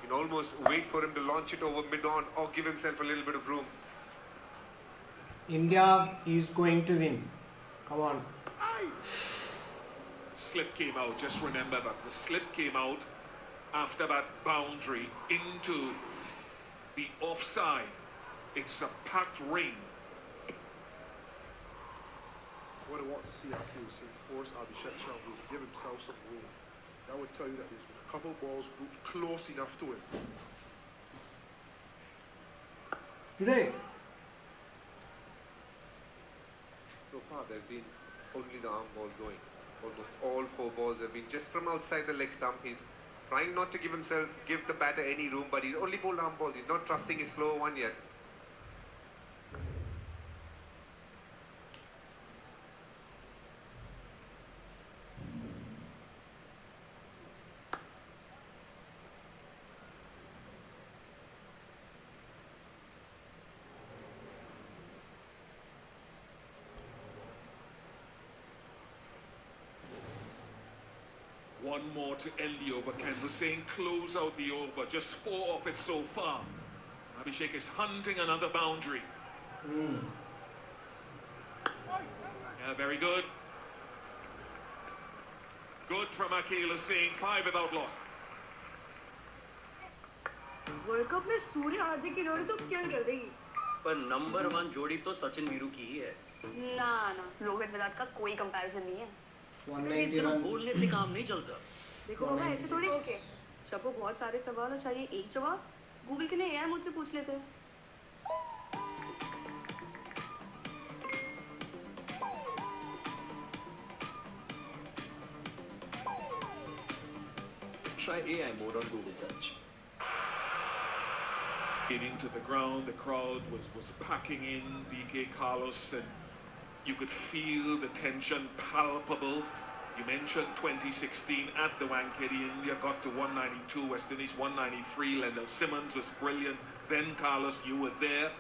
You can almost wait for him to launch it over mid-on or give himself a little bit of room. India is going to win. Come on. Slip came out, just remember that. The slip came out after that boundary into the offside. It's a packed ring. What I want to see accuracy, force Abhishek Sharma to give himself some room. That would tell you that there's been a couple balls grouped close enough to him. Today, So far, there's been only the arm ball going. Almost all 4 balls have been just from outside the leg stump. He's trying not to give the batter any room, but he's only bowled arm balls. He's not trusting his slower one yet. One more to end the over. Ken was saying close out the over. Just 4 off it so far. Abhishek is hunting another boundary. Yeah, very good. Good from Akil saying 5 without loss. World cup में सूर्य हार्दिक की जोड़ी तो क्या कर देगी पर number 1 जोड़ी तो सचिन वीरू की ही है ना रोहित विराट का कोई कंपैरिजन नहीं है 191. बोलने से काम नहीं चलता देखो बाबा ऐसे थोड़ी ओके सबको बहुत सारे सवाल और चाहिए एक जवाब गूगल के ने एआई मुझसे पूछ लेते हैं Try AI mode on Google search. Into the ground, the crowd was packing in DK Carlos, and you could feel the tension palpable. You mentioned 2016 at the Wankhede, India got to 192, West Indies 193, Lendl Simmons was brilliant, then Carlos, you were there.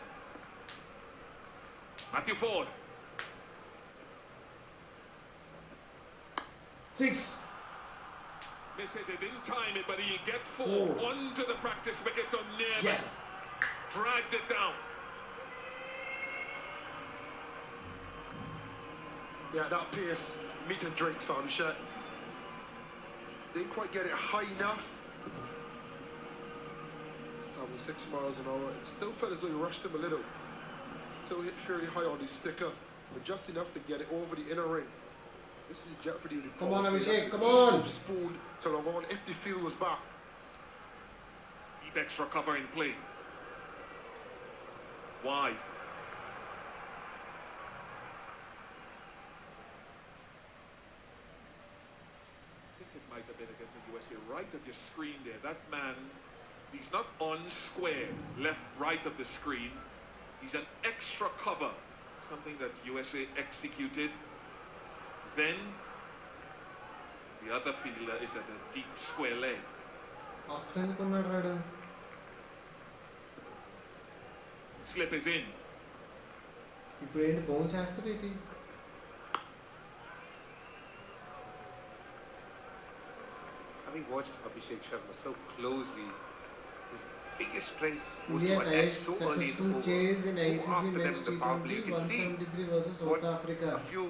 Matthew Ford. 6. Miss it, didn't time it, but he'll get 4. Onto the practice wickets on near. Yes. Dragged it down. Yeah, that pace, meat and drinks on Abhishek. Didn't quite get it high enough. 76 miles an hour. It still felt as though he rushed him a little. Still hit fairly high on his sticker, but just enough to get it over the inner ring. This is jeopardy. Come on, Abhishek, come on. Spoon to long on if the field was back. Deep extra cover in play. Wide. I think it might have been against the USA. Right of your screen there. That man, he's not on square, left, right of the screen. He's an extra cover. Something that USA executed. Then the other fielder is at a deep square leg. Slip is in. ఇప్పుడు ఏంటి bounce చేస్తారు ఏంటి Having watched Abhishek Sharma so closely, his biggest strength was India's to attack so early in the successful over. chase in Go ICC after them men's in the power play. You T20 can see 173 versus South what Africa. a few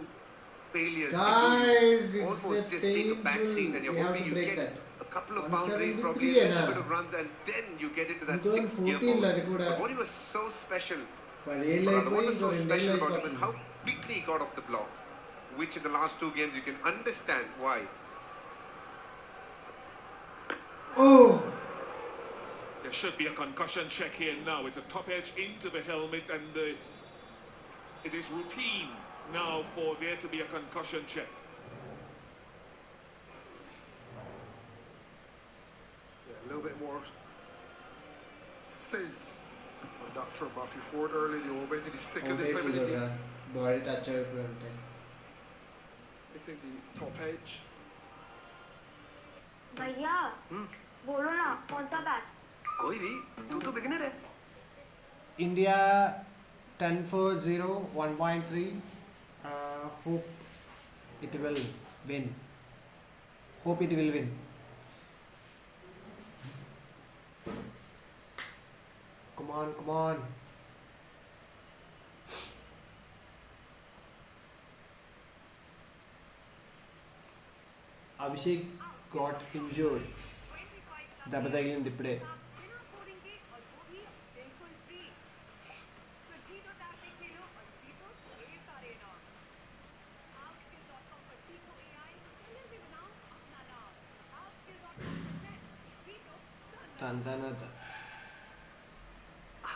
failures Guys, can do. it's Almost a just take a back seat and painful. you're We have hoping to you break get that. a couple of boundaries, 173 probably a little na. bit of runs, and then you get into that Going 6th gear 14 mode. అది కూడా But what was so special, వాళ్ళు ఏ Radha, like what పోయి was so ఇంకో special రెండే about him like is how quickly he got off the blocks, which in the last 2 games you can understand why. Oh, There should be a concussion check here now. It's a top edge into the helmet, and it is routine now for there to be a concussion check. Yeah, a little bit more sizz on that from Matthew Ford early in the over into the sticker this time of the day. Body touch అయిపోయి ఉంటాయి Hitting the top edge. भैया बोलो ना कौन सा bat कोई भी तू तो बिगिनर है India 10 for 0 1.3 hope it will win come on, come on. Abhishek got injured. దెబ్బ తగిలింది ఇప్పుడే.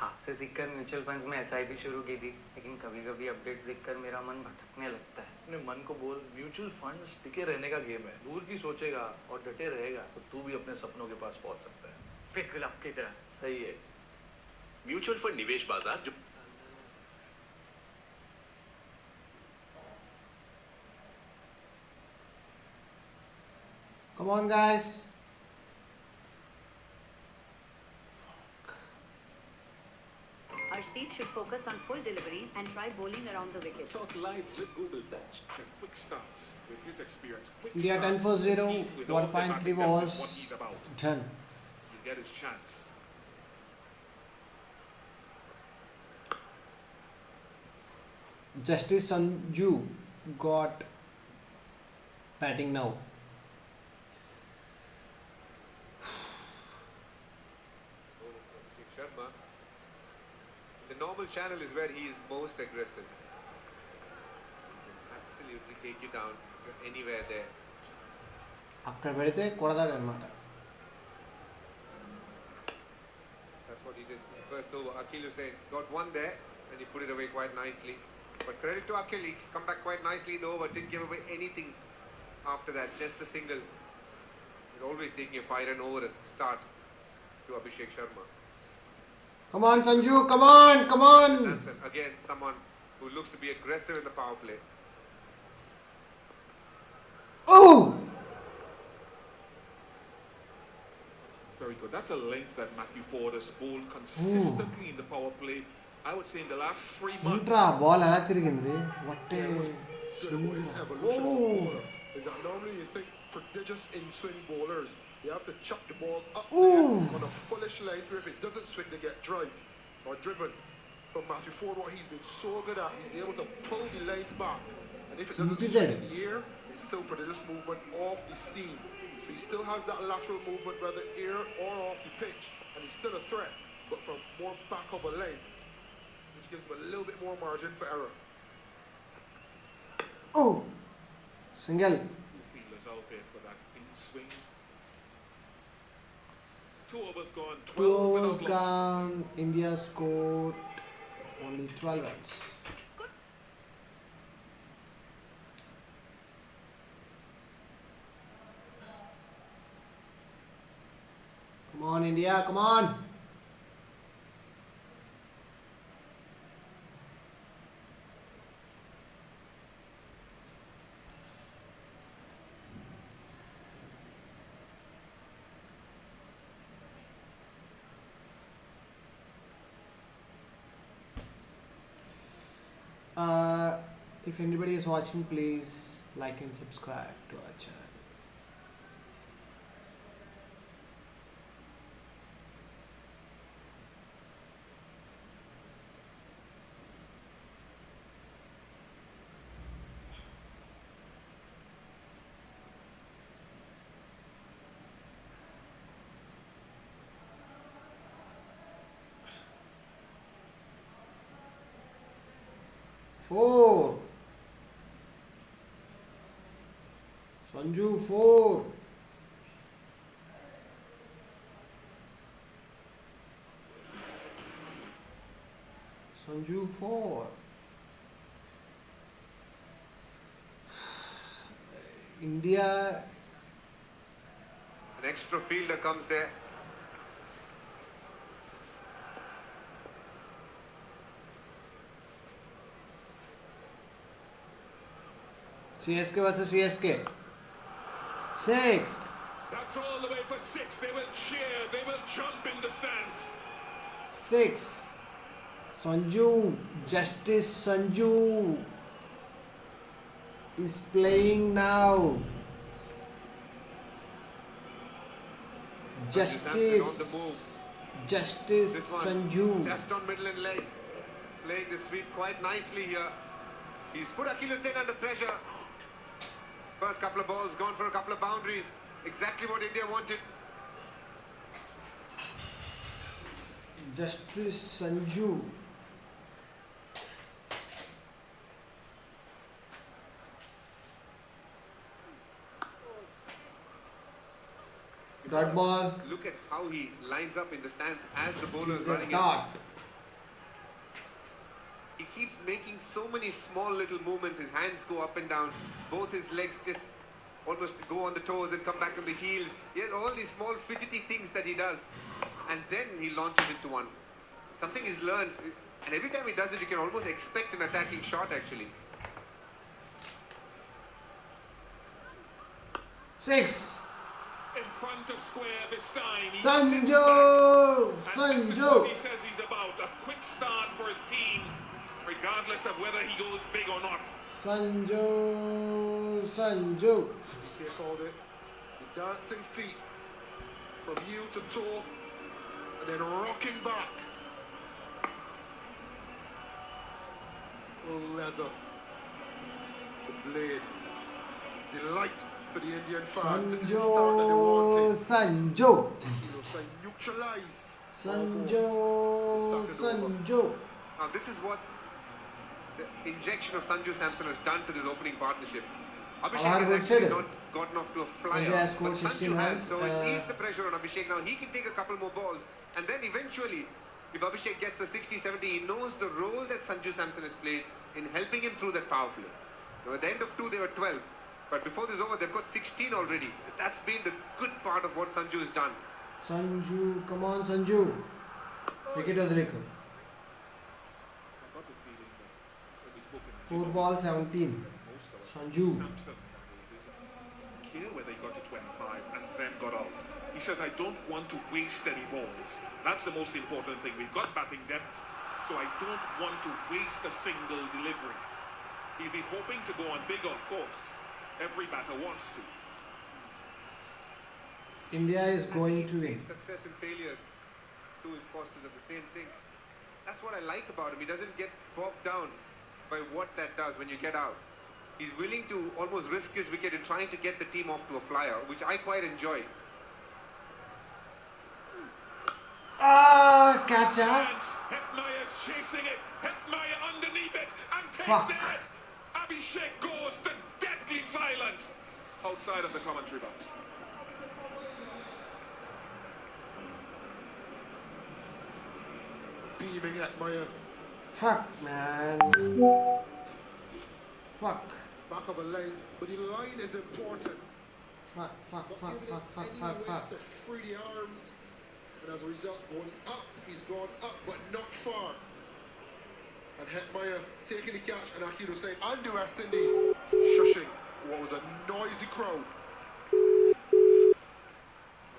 आपसे सीखकर म्यूचुअल फंड्स में एसआईपी शुरू की थी, लेकिन कभी कभी अपडेट्स देखकर मेरा मन भटकने लगता है. अपने मन को बोल म्यूचुअल फंड्स टिके रहने का गेम है. दूर की सोचेगा और डटे रहेगा तो तू भी अपने सपनों के पास पहुंच सकता है. बिल्कुल आपकी तरह. सही है. म्यूचुअल फंड निवेश बाजार जो Come on, guys. Arshdeep should focus on full deliveries and try bowling around the wicket. Talk live with Google Search. The quick starts with his experience. Quick India starts, 10-0, team with all the 1.3 batting depth is balls. what he's about. Done. He'll get his chance. Justice Sanju got batting now. Abhishek Sharma. The normal channel is where he is most aggressive. He can absolutely take you down. You're anywhere there. అక్కడ పెడితే కొడతాడు అనమాట. That's what he did in the first over. Akhil Hussain got one there and he put it away quite nicely. But credit to Akhil, he's come back quite nicely in the over. Didn't give away anything after that. Just a single. You're always taking a 5-run over at the start to Abhishek Sharma. Come on, Sanju, come on, come on. Samson, again, someone who looks to be aggressive in the power play. Oh! Very good. That's a length that Matthew Ford has bowled consistently in the power play. I would say in the last 3 months. ఏంట్రా ball ఎలా తిరిగింది? Vatte. Good about his evolution as a bowler is that normally you think prodigious in-swing bowlers, you have to chuck the ball up there on a fullish length where if it doesn't swing they get drive or driven. From Matthew Ford, what he's been so good at, he's able to pull the length back, and if it doesn't swing in the air, it's still prodigious movement off the seam. So he still has that lateral movement whether air or off the pitch, and he's still a threat, but from more back of a length, which gives him a little bit more margin for error. Oh! Single. Two fielders out there for that in swing. 2 overs gone, 12 2 overs without loss. gone. India scored only 12 runs. Come on, India, come on. If anybody is watching, please like and subscribe to our channel. Four. Sanju, 4. Sanju, 4. India. An extra fielder comes there. CSK versus CSK. 6. That's all the way for 6. They will cheer, they will jump in the stands. 6. Sanju, Justice Sanju is playing now. Samson on the Justice. move. Justice This one, Sanju. just on middle and leg, playing the sweep quite nicely here. He's put Akhil Hussain under pressure. First couple of balls gone for a couple of boundaries. Exactly what India wanted. Justice Sanju. Dot ball. Look at how he lines up in the stands as the bowler is He's a running in. dot. He keeps making so many small little movements. His hands go up and down. Both his legs just almost go on the toes and come back on the heels. He has all these small fidgety things that he does. And then he launches into one. Something he's learned. And every time he does it, you can almost expect an attacking shot actually. 6. In front of square this time. He Sanju! sits back. And this is Sanju! what he says he's about. A quick start for his team, regardless of whether he goes big or not. Sanju! Sanju! They called it the dancing feet from heel to toe and then rocking back. Oh, leather. The blade. Delight for the Indian fans. This is the start that they wanted. Sanju! You know, so neutralized. Sanju! Almost. Suck it over. Sanju! Now this is what the injection of Sanju Samson has done to this opening partnership. Abhishek Our has good actually setter. not gotten off to a flyer, India has but scored 16 Sanju has, runs. so it's eased the pressure on Abhishek. Now he can take a couple more balls, and then eventually, if Abhishek gets the 60, 70, he knows the role that Sanju Samson has played in helping him through that power play. Now at the end of 2, they were 12, but before this is over, they've got 16 already. That's been the good part of what Sanju has done. Sanju, come on Sanju. Wicket వదిలేకు. I got the feeling that when we spoke in 4 ball 17. most of us, Sanju. Samson is here where they got to 25 and then got out. He says, I don't want to waste any balls. That's the most important thing. We've got batting depth, so I don't want to waste a single delivery. He'll be hoping to go on bigger, of course. Every batter wants to. India is going to win. Success and failure, two imposters of the same thing. That's what I like about him. He doesn't get bogged down by what that does when you get out. He's willing to almost risk his wicket in trying to get the team off to a flyer, which I quite enjoy. Ah, catcher. Chance. Hetmeyer's chasing it. Hetmeyer underneath it and takes Fuck. it. Abhishek goes to deadly silence outside of the commentary box. Beaming at Maya. Fuck, man. Fuck. Back of a line. But the line is important. Fuck, fuck, Not fuck, giving fuck, it fuck, any fuck, way fuck. to free the arms. And as a result, going up. He's gone up, but not far. And Hetmeyer taking the catch, and Akhil Hussain and the West Indies shushing what was a noisy crowd.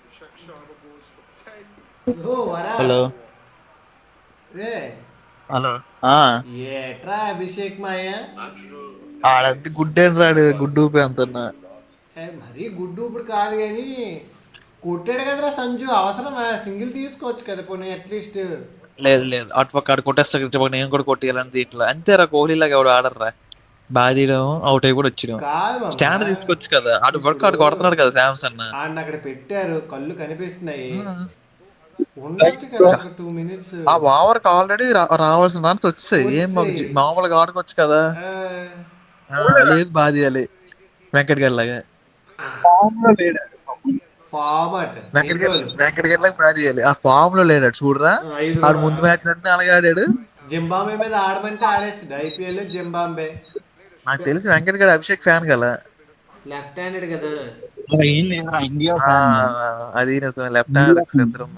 Abhishek Sharma goes for 10. Oh, what up? Hello Hey. Hello ఏట్రా అభిషేక్ మాయ ఆడంటే గుడ్డేం రాడు గుడ్డు ఊపి అంటున్నా మరీ గుడ్డు ఇప్పుడు కాదు కానీ కొట్టాడు కదరా సంజు అవసరమా సింగిల్ తీసుకోవచ్చు కదా పోనీ అట్లీస్ట్ లేదు లేదు అటుపక్క ఆడు కొట్టేస్తా నేను కూడా కొట్టేయాలని ఇట్లా అంతేరా కోహ్లీలాగా ఎవడు ఆడర్రా బాగా తీయడం అవుట్ అయి కూడా వచ్చినాం కాదు స్టాండ్ తీసుకోవచ్చు కదా అటు పక్క ఆడు కొడుతున్నాడు కదా శాంసన్ ఆయన అక్కడ పెట్టారు కళ్ళు కనిపిస్తున్నాయి ఉండొచ్చు కదా ఒక 2 minutes ఆ ఓవర్కి ఆల్రెడీ రావాల్సిన రన్స్ వచ్చాయి ఏం మామూలుగా ఆడుకోవచ్చు కదా లేదు బాగా తీయాలి వెంకట్ గారి లాగా ఫార్మాట్ వెంకట్ గారి లాగా బాగా తీయాలి ఆ ఫామ్ లో లేడాడు చూడరా ఆడు ముందు మ్యాచ్ అంటే అలాగే ఆడాడు జింబాబే మీద ఆడమంటే ఆడేసింది ఐపీఎల్ జింబాబే నాకు తెలిసి వెంకట్ గారి అభిషేక్ ఫ్యాన్ కదా లెఫ్ట్ హ్యాండెడ్ కదా ఇండియా అది నిజమే లెఫ్ట్ హ్యాండ్ ఇద్దరు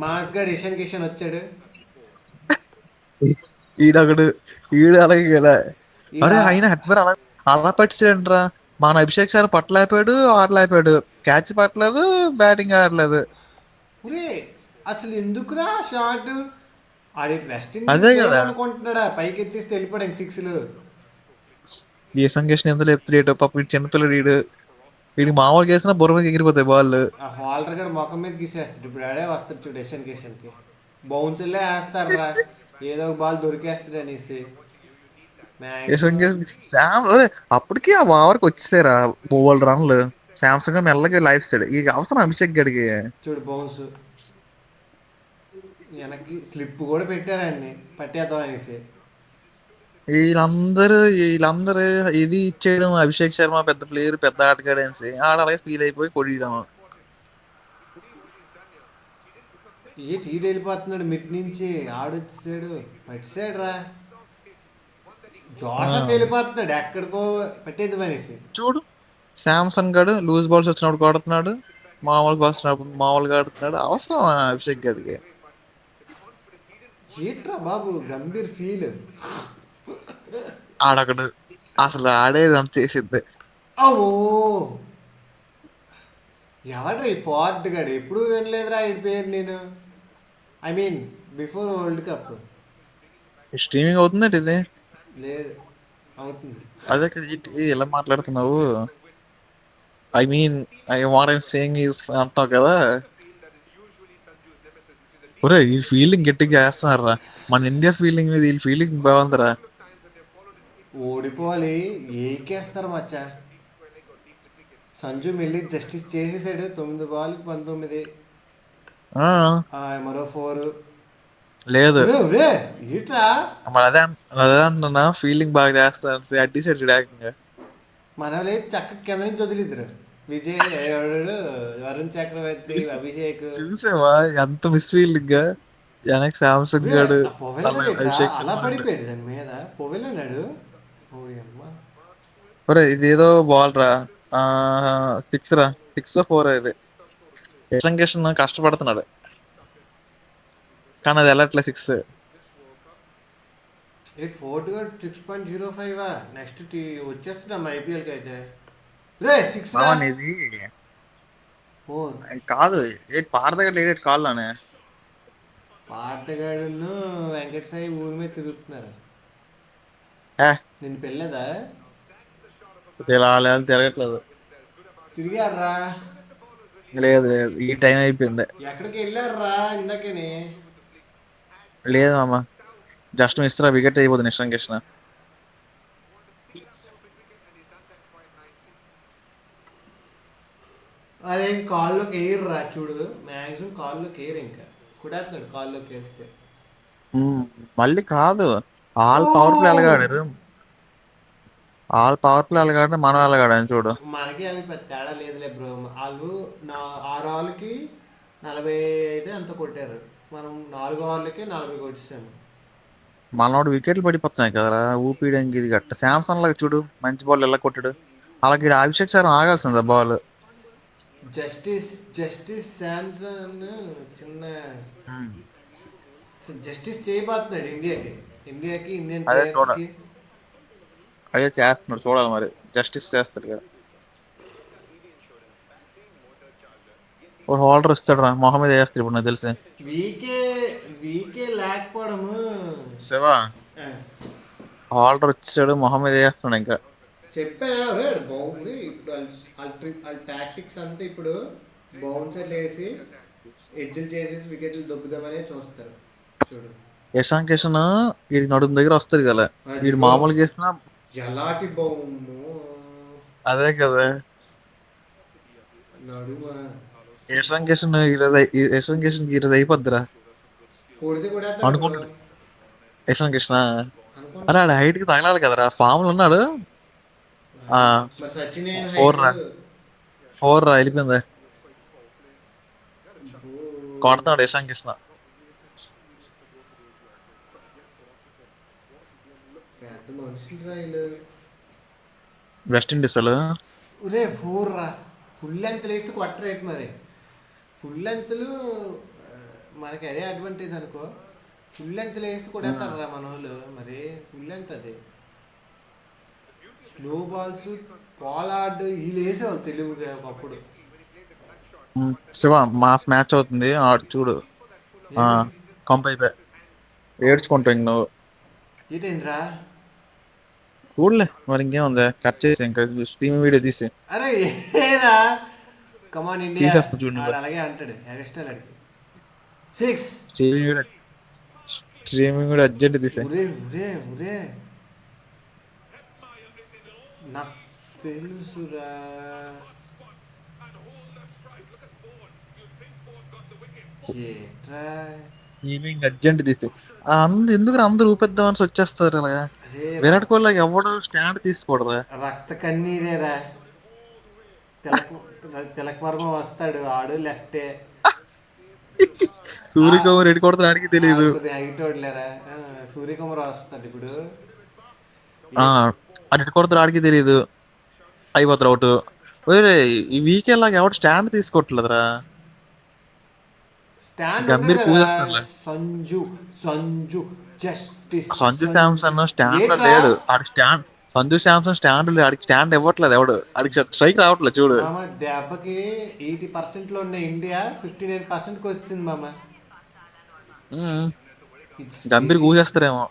మాస్ గడ్ ఇషన్ కిషన్ వచ్చాడు ఈడొకడు ఈడు అలాగే కదా అరే ఆయన హెడ్మర్ అలా అలా పట్టించండిరా మన అభిషేక్ సార్ పట్టలేపాడు ఆడలేపాడు క్యాచ్ పట్టలేదు బ్యాటింగ్ ఆడలేదు ఒరే అసలు ఎందుకురా షార్ట్ ఆడి వెస్ట్ అదే ఇండీస్ కదా. అనుకుంటున్నాడా పైకి ఎత్తిస్తే వెళ్ళిపోయాడు 6లు ఈ సంకేషన్ ఎంత లేపుతాడు పాప చిన్నపిల్లడు ఈడు వీడికి మామూలుగా వేసినా బుర్ర మీద ఎగిరిపోతాయి బాల్. ఆ హోల్డర్ గడ ముఖం మీద గీసేస్తాడు. ఇప్పుడు ఆడే వస్తాడు చూడు కి బౌన్సులే వేస్తారా, ఏదో ఒక బాల్ దొరికేస్తాడు అనేసి మ్యాక్సిమం. అప్పటికి ఆ ఓవర్కి వచ్చేసారా 3 రన్లు. శాంసంగ్ మెల్లగా లైఫ్ ఇస్తాడు. ఈ అవసరం అభిషేక్ గడికి. చూడు బౌన్స్ వెనక్కి స్లిప్ కూడా పెట్టారండి పట్టేద్దాం అనేసి. వీళ్ళందరూ ఇది ఇచ్చేయడం, అభిషేక్ శర్మ పెద్ద ప్లేయర్ పెద్ద ఆటగాడు అనేసి ఆడ అలాగే ఫీల్ అయిపోయి కొడియడం. ఏ టీడు వెళ్ళిపోతున్నాడు మిడ్ నుంచి, ఆడొచ్చాడు పట్టిసాడు రా. జోసఫ్ వెళ్ళిపోతున్నాడు ఎక్కడికో పట్టేద్దాం అనేసి. చూడు శాంసంగ్ గడు లూజ్ బాల్స్ వచ్చినప్పుడు కొడుతున్నాడు, మామూలు బాల్స్ వచ్చినప్పుడు మామూలుగా ఆడుతున్నాడు. అవసరం అభిషేక్ గడికి. ఏంట్రా బాబు గంభీర్ ఫీల్. ఆడకడు అసలు ఆడేది అంత చేసిద్ది. అవో ఎవడ్రా ఈ ఫోర్ట్ గడు, ఎప్పుడు వినలేదురా ఈ పేరు నేను. I mean before world cup. Streaming అవుతుందండి ఇది. లేదు అవుతుంది. అదే కదా ఎలా మాట్లాడుతున్నావు. I mean what I'm saying is అంటావు కదా. ఒరే ఈ ఫీల్డింగ్ గట్టిగా చేస్తున్నారా. మన ఇండియా ఫీల్డింగ్ మీద వీళ్ళ ఫీల్డింగ్ బాగుందిరా. ఓడిపోవాలి ఏకేస్తారు మచ్చా. సంజు మెల్లి జస్టిస్ చేసేసాడు. 9 బాల్కి 19. మరో 4 లేదు. ఏట్రా మరి అదే అంటున్నా ఫీల్డింగ్ బాగా చేస్తారు అడ్డిసైడ్ ఏకంగా. మనం లేదు చక్క కింద నుంచి వదిలిద్దరు. విజయ్, వరుణ్ చక్రవర్తి, అభిషేక్. చూసావా ఎంత మిస్ ఫీల్డింగ్ గా. వెనక్ సామ్సంగ్ గాడు అభిషేక్ అలా పడిపోయాడు దాని మీద. పొవెళ్ళన్నాడు. ఒరే ఇదేదో బాల్ రా, 6 రా, 6-4 ఇది. ఎలంకేషన్ కష్టపడుతున్నాడు కానీ అది వెళ్ళట్లే 6. 6.05 నెక్స్ట్ వచ్చేస్తున్నాం ఐపీఎల్కి అయితే. రే 6 ఇది కాదు పారదగడ్డ లేడేట్ కాల్లోనే. పాటగాడును వెంకట సాయి ఊరి మీద తిరుగుతున్నారు. నిన్ను పెళ్ళదా ఇలా తిరగట్లేదు. తిరిగారా? లేదు లేదు ఈ టైం అయిపోయింది. ఎక్కడికి వెళ్ళారా ఇందాకని? లేదు మామ జస్ట్ మిస్ రా, వికెట్ అయిపోతుంది ఇష్టం కృష్ణ. అరే కాల్లోకి వేయర్రా చూడు, మ్యాక్సిమం కాల్లోకి వేయరు. ఇంకా కుడేస్తున్నాడు కాల్లోకి వేస్తే. మళ్ళీ కాదు ఆల్ పవర్ ప్లే ఎలాగాడారు. ఆల్ పవర్ ప్లే ఎలాగాడితే మనం ఎలాగాడని చూడు. మనకి అది పెద్ద తేడా లేదులే బ్రో. వాళ్ళు 6 ఓవర్లకి 45 అంత కొట్టారు. మనం 4 ఓవర్లకి 40 కొట్టేసాము. మనోడు వికెట్లు పడిపోతున్నాయి కదరా ఊపియడానికి. ఇది గట్ట శాంసంగ్ లాగా చూడు మంచి బాల్ ఎలా కొట్టాడు. అలాగే అభిషేక్ శర్మ ఆగాల్సింది ఆ బాల్. జస్టిస్ శాంసన్ చిన్న జస్టిస్ చేయబోతున్నాడు ఇండియాకి ఇండియన్ ప్లేయర్స్కి. అదే చేస్తున్నాడు చూడాలి మరి. జస్టిస్ చేస్తాడు కదా. ఒక హోల్డర్ వస్తాడు రా మొహమ్మద్ వేస్తాడు ఇప్పుడు నాకు తెలిసి. వీకే లేకపోవడము శివా హోల్డర్ వచ్చాడు మొహమ్మద్ వేస్తున్నాడు. ఇంకా చెప్పాను బౌండరీ ఇప్పుడు వాళ్ళ టాక్టిక్స్ అంతా ఇప్పుడు బౌన్సర్లు వేసి ఎడ్జ్లు చేసేసి వికెట్లు దొబ్బుదామనే చూస్తారు చూడు. యశాంక్ కిషన్ వీడి నడుము దగ్గర వస్తుంది కదా, వీడు మామూలుగా వేసినా ఎలాంటి బౌండ్. అదే కదా నడుమ యశాంక్ కిషన్ ఈరోజు అయిపోద్దిరా కొడితే కూడా అనుకుంటాడు. యశాంక్ కిషన్ అరే ఆడ హైట్ కి తగలాలి కదరా, ఫామ్ లో ఉన్నాడు. 4 రా వెళ్ళిపోయింది. కొడుతున్నాడు యశాంక్ కృష్ణ. వెస్ట్ ఇండీస్ వాళ్ళు 4 రా ఫుల్ లెంత్ వేస్తే కొట్టరేట్. మరి ఫుల్ లెంత్లు మనకి అదే అడ్వాంటేజ్ అనుకో. ఫుల్ లెంత్ వేస్తే కొడేస్తారు రా మన వాళ్ళు. మరి ఫుల్ లెంత్ అదే స్లో బాల్స్ పోలార్డ్ వీళ్ళు వేసేవాళ్ళు తెలివిగా ఒకప్పుడు. శివ మాస్ మ్యాచ్ అవుతుంది ఆడు చూడు. కంప్ అయిపోయా ఏడ్చుకుంటా ఇంక నువ్వు. ఏంటేంద్రా చూడలే మరి ఇంకేముంది, కట్ చేసి ఇంకా స్ట్రీమ్ వీడియో తీసి అరే ఏరా, కమాన్ ఇండియా. తీసేస్తా చూడు నువ్వు. ఆడు అలాగే అంటాడు ఎగస్ట్రా అడిగి. 6. Streaming video, streaming video urgent తీసే. ఒరే ఒరే ఒరే, నాకు తెలుసురా. ఏట్రా స్ట్రీమింగ్ అర్జెంట్ తీసే. ఎందుకు అందరు ఊపిద్దామని వచ్చేస్తారు అలాగా. అదే విరాట్ కోహ్లీ ఎవడు స్టాండ్ తీసుకోకూడదా? రక్త కన్నీరేరా. తిలక్ తిలక్ వర్మ వస్తాడు, ఆడు లెఫ్టే. సూర్యకుమార్ ఎటు కొడతాడు ఆడికి తెలియదు. కొద్దిగా హైట్ వడ్లేరా. సూర్యకుమార్ వస్తాడు ఇప్పుడు. అటు ఎటు కొడతాడు ఆడికి తెలియదు, అయిపోతారు అవుట్. ఈ వీకెండ్ లాగా ఎవడు స్టాండ్ తీసుకోవట్లేదురా. స్టాండ్ గంభీర్ ఉన్నాడు కదా, పూజేస్తారులే. సంజు సంజు జస్టిస్ సంజు శాంసన్ స్టాండ్ లో లేడు. ఆడికి స్టాండ్, సంజు శాంసన్ స్టాండ్ లేదు, ఆడికి స్టాండ్ ఇవ్వట్లేదు ఎవడు. ఆడికి స్ట్రైక్ రావట్లేదు చూడు. మామ దెబ్బకి 80% ఉన్న ఇండియా 59%కి వచ్చింది మామ. గంభీర్ కూసేస్తారేమో.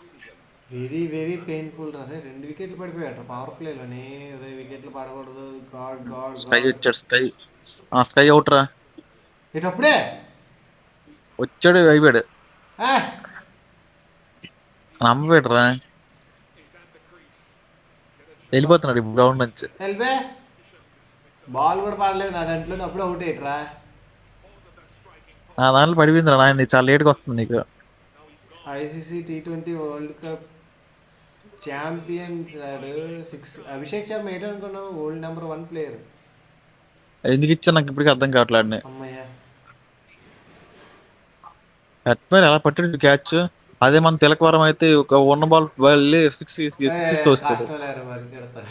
వెరీ వెరీ పెయిన్ఫుల్ రా. 2 వికెట్లు పడిపోయాడు పవర్ ప్లేలోనే. 2 వికెట్లు పడకూడదు. God God sky God. వచ్చాడు, స్కై అవుట్ రా. ఇటప్పుడే వచ్చాడు, అయిపోయాడు. నమ్మబెట్టు రా, వెళ్ళిపోతున్నాడు ఇప్పుడు గ్రౌండ్ నుంచి. వెళ్ళిపే. బాల్ కూడా పడలేదు నా దాంట్లో, అప్పుడు అవుట్ అయ్యట్రా. నా దాంట్లో పడిపోయిందిరా నాయన, చాలా లేట్గా వస్తుంది నీకు. ICC T20 world cup champions 6. Abhishek Sharma ఏంటనుకున్నావు, వరల్డ్ నెంబర్ 1 ప్లేయర్. ఎందుకు ఇచ్చా నాకు ఇప్పటికీ అర్థం కావట్లేదు. అమ్మయ్య, అట్మేర్ ఎలా పట్టాడు క్యాచ్. అదే మన తిలకవరం అయితే ఒక ఉన్న బాల్ వెళ్ళి సిక్స్ వస్తాడు. కష్టం లేరు మరి తిడతారు.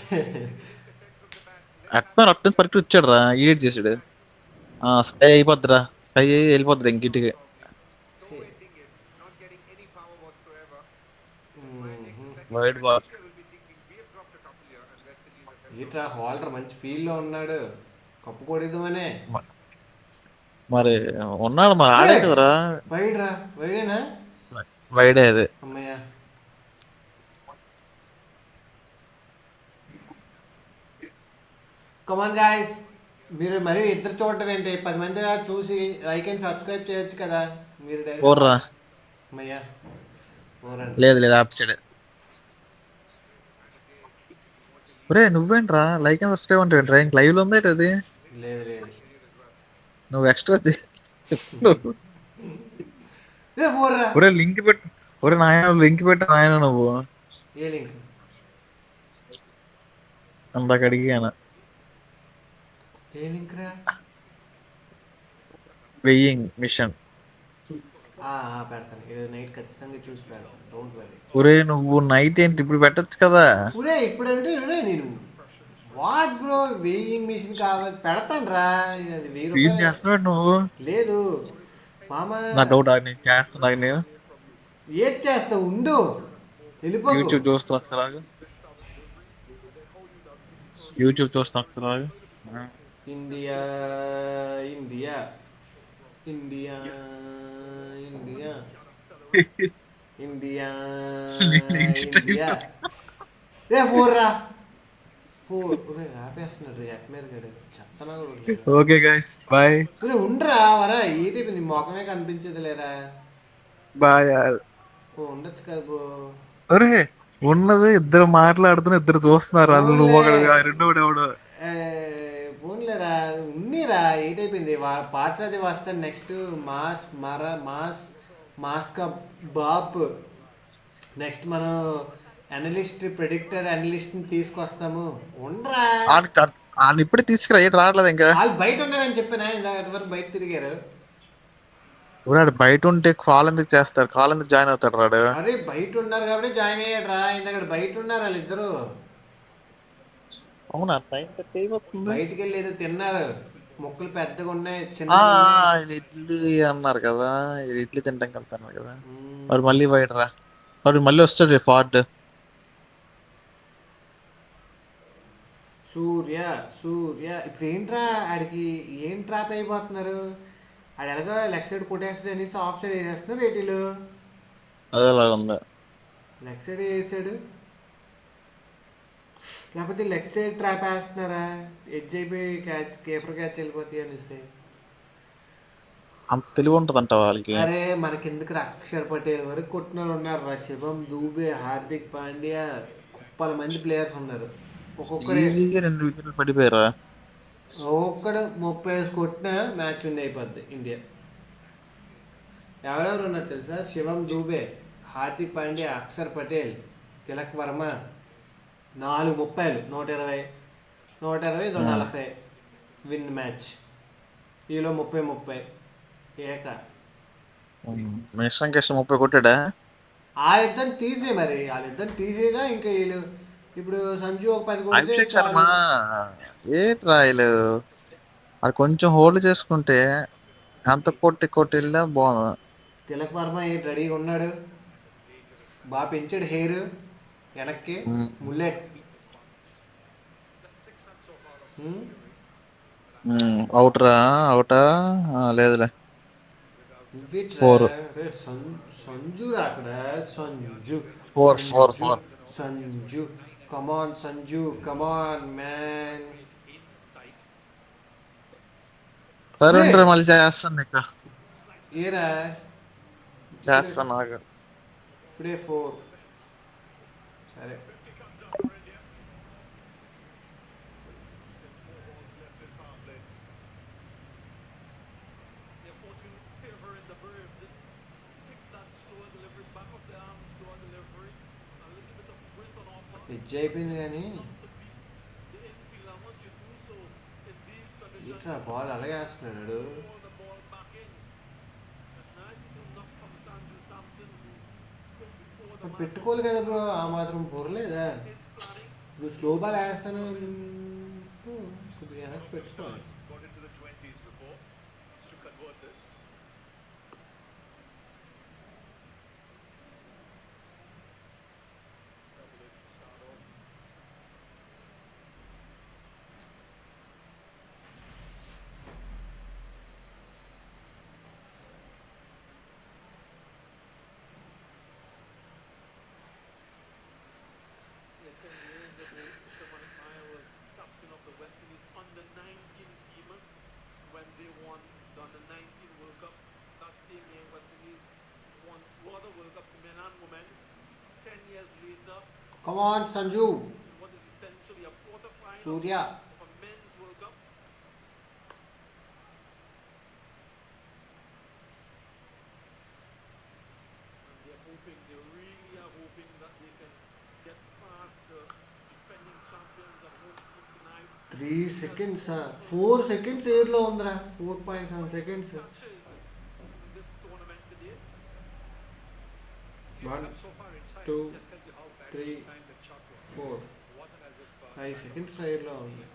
అట్మేర్ అట్టు పర్ఫెక్ట్ వచ్చాడు రా, ఈడేట్ చేసాడు. స్కై అయిపోద్దిరా, స్కై వెళ్ళిపోద్ది ఇంకిటికి. Wide ball. ఇట్రా హోల్డర్ మంచి ఫీల్ లో ఉన్నాడు, కప్పు కొడిద్దామనే. మరి ఉన్నాడు, మరి ఆడే కదరా. వైడ్ రా, వైడేనా? వైడే అదే. అమ్మయ్య, కమాన్ గాయ్స్. మీరు మరి ఇద్దరు చూడటం ఏంటి, 10 మంది చూసి లైక్ అండ్ సబ్స్క్రైబ్ చేయొచ్చు కదా మీరు డైరెక్ట్. ఓర్రా, అమ్మయ్య, లేదు లేదు ఆప్సైడ్. ఒరే నువ్వేంట్రా లైక్ అండ్ సబ్స్క్రైబ్ అంటే ఏంట్రా, ఇంక లైవ్ లో ఉంది అది. లేదు లేదు, నువ్వు ఎక్స్ట్రా పోర్రా. ఒరే లింక్ పెట్టు, ఒరే నాయన లింక్ పెట్టు నాయన నువ్వు. ఏ లింక్? అందాక అడిగాను. ఏ లింక్ రా? Weighing machine. పెడతాను ఈరోజు నైట్ ఖచ్చితంగా చూసి పెడతాను, డోంట్ వరీ. ఒరే నువ్వు నైట్ ఏంటి ఇప్పుడు పెట్టచ్చు కదా. ఒరే ఇప్పుడంటే నేను వాట్ బ్రో, వెయ్యింగ్ మిషన్ కావాలి, పెడతాను రా. అది 1000 ఏం రూపాయలు చేస్తున్నాడు నువ్వు? లేదు మామ, నా డౌట్ నేను చేస్తున్నా. నేను ఏం చేస్తా ఉండు, వెళ్ళిపో. యూట్యూబ్ చూస్తా ఒకసారి, యూట్యూబ్ చూస్తా ఒకసారి. India India India India India India. రే 4 రా, 4. ఆపేస్తున్నాడు అట్మేర్ గడు, చెత్తనా కూడా. Okay guys bye. ఉండరా వరా, ఏంటి నీ మొఖమే కనిపించదు లేరా. బాయ్. ఉండొచ్చు కదా బ్రో. ఒరే ఉన్నది ఇద్దరు మాట్లాడుతున్నా, ఇద్దరు చూస్తున్నారు. అది నువ్వు ఒకడు, రెండో ఎవడు. పోన్లేరా, ఉన్నీరా. ఏదైపోయింది పార్సది వస్తాను నెక్స్ట్. మాస్ మర మాస్ మాస్కా బాప్. నెక్స్ట్ మనం అనలిస్ట్, ప్రెడిక్టర్ అనలిస్ట్ని తీసుకొస్తాము. ఉండరా, వాళ్ళు ఇప్పుడే తీసుకురా, ఏంటి రావట్లేదు ఇంకా. వాళ్ళు బయట ఉన్నారని చెప్పినా, ఇందాక వరకు బయట తిరిగారు. వాడు బయట ఉంటే కాల్ ఎందుకు చేస్తారు, కాల్ ఎందుకు జాయిన్ అవుతాడు రాడు. అరే బయట ఉన్నారు కాబట్టి జాయిన్ అయ్యాడు రా. ఇందాక బయట ఉన్నారు వాళ్ళిద్దరు. అవునా, 9:30 అయిపోతుంది. బయటికి వెళ్ళి ఏదో తిన్నారు, మొక్కలు పెద్దగా ఉన్నాయి, చిన్న. ఇది ఇడ్లీ అన్నారు కదా, ఇది ఇడ్లీ తింటాం వెళ్తాను కదా. వాడు మళ్ళీ బయట రా, వాడు మళ్ళీ వస్తాడు ఫార్డ్. సూర్య సూర్య ఇప్పుడు ఏంట్రా ఆడికి, ఏం ట్రాప్ అయిపోతున్నారు. ఆడు ఎలాగో లెగ్ సైడ్ కొట్టేస్తాడు అనేసి ఆఫ్ సైడ్ వేసేస్తున్నారు రేటీలు. అదేలా ఉంది, లెగ్ సైడ్ వేసాడు. లేకపోతే లెగ్ సైడ్ ట్రాప్ వేస్తున్నారా, ఎడ్జ్ అయిపోయి క్యాచ్ కీపర్ క్యాచ్ వెళ్ళిపోతాయి అనేసి. అంత తెలివి ఉంటదంట వాళ్ళకి. అరే మనకెందుకు అక్షర్ పటేల్ వరకు కొట్టిన వాళ్ళు ఉన్నారు రా, శివం దూబే, హార్దిక్ పాండ్యా, కుప్పల మంది ప్లేయర్స్ ఉన్నారు. ఒక్కొక్కడే ఈజీగా 2 వికెట్లు పడిపోయారా. ఒక్కడు 30 కొట్టినా మ్యాచ్ విన్ అయిపోద్ది ఇండియా. ఎవరెవరు ఉన్నారు తెలుసా? శివం దూబే, హార్దిక్ పాండ్యా, అక్షర్ పటేల్, తిలక్ వర్మ. 4 30, 120, 120, 40 win match. ఈలో 30 ఏక. మిశ్రం కృష్ణ 30 కొట్టాడా. వాళ్ళిద్దరిని తీసే మరి, వాళ్ళిద్దరిని తీసేగా ఇంకా వీళ్ళు. ఇప్పుడు సంజు ఒక 10 కొడితే అభిషేక్ శర్మ చాలు. ఏంట్రా వీళ్ళు, అది కొంచెం హోల్డ్ చేసుకుంటే అంత కొట్టి వెళ్ళా బాగుంది. తిలక్ వర్మ ఏంటి రెడీగా ఉన్నాడు, బాగా పెంచాడు హెయిర్ వెనక్కి, ముల్లెట్. అవుటరా అవుటా లేదులే. నువ్వేట్రా 4 రే సంజు రా అక్కడ, సంజు 4 4 సంజు 4. సంజు, కమాన్ సంజు, కమాన్ మ్యాన్. సరే రే ఉండరా, మళ్ళీ చేస్తాను నీకు. ఏరా చేస్తాను నాకు. ఇప్పుడే 4. సరే ఎడ్జ్ అయిపోయింది కానీ ఇట్లా బాల్ అలాగే వేస్తున్నాడు. పెట్టుకోవాలి కదా బ్రో, ఆ మాత్రం పొరలేదా? ఇప్పుడు స్లో బాల్ వేస్తాను, కొద్దిగా వెనక్కి పెట్టుకోవాలి. Come on, Sanju. Surya. Three seconds, 4 seconds air lo undra, 4.7 seconds. 1, 2, 3, 4, 5 seconds air lo undi.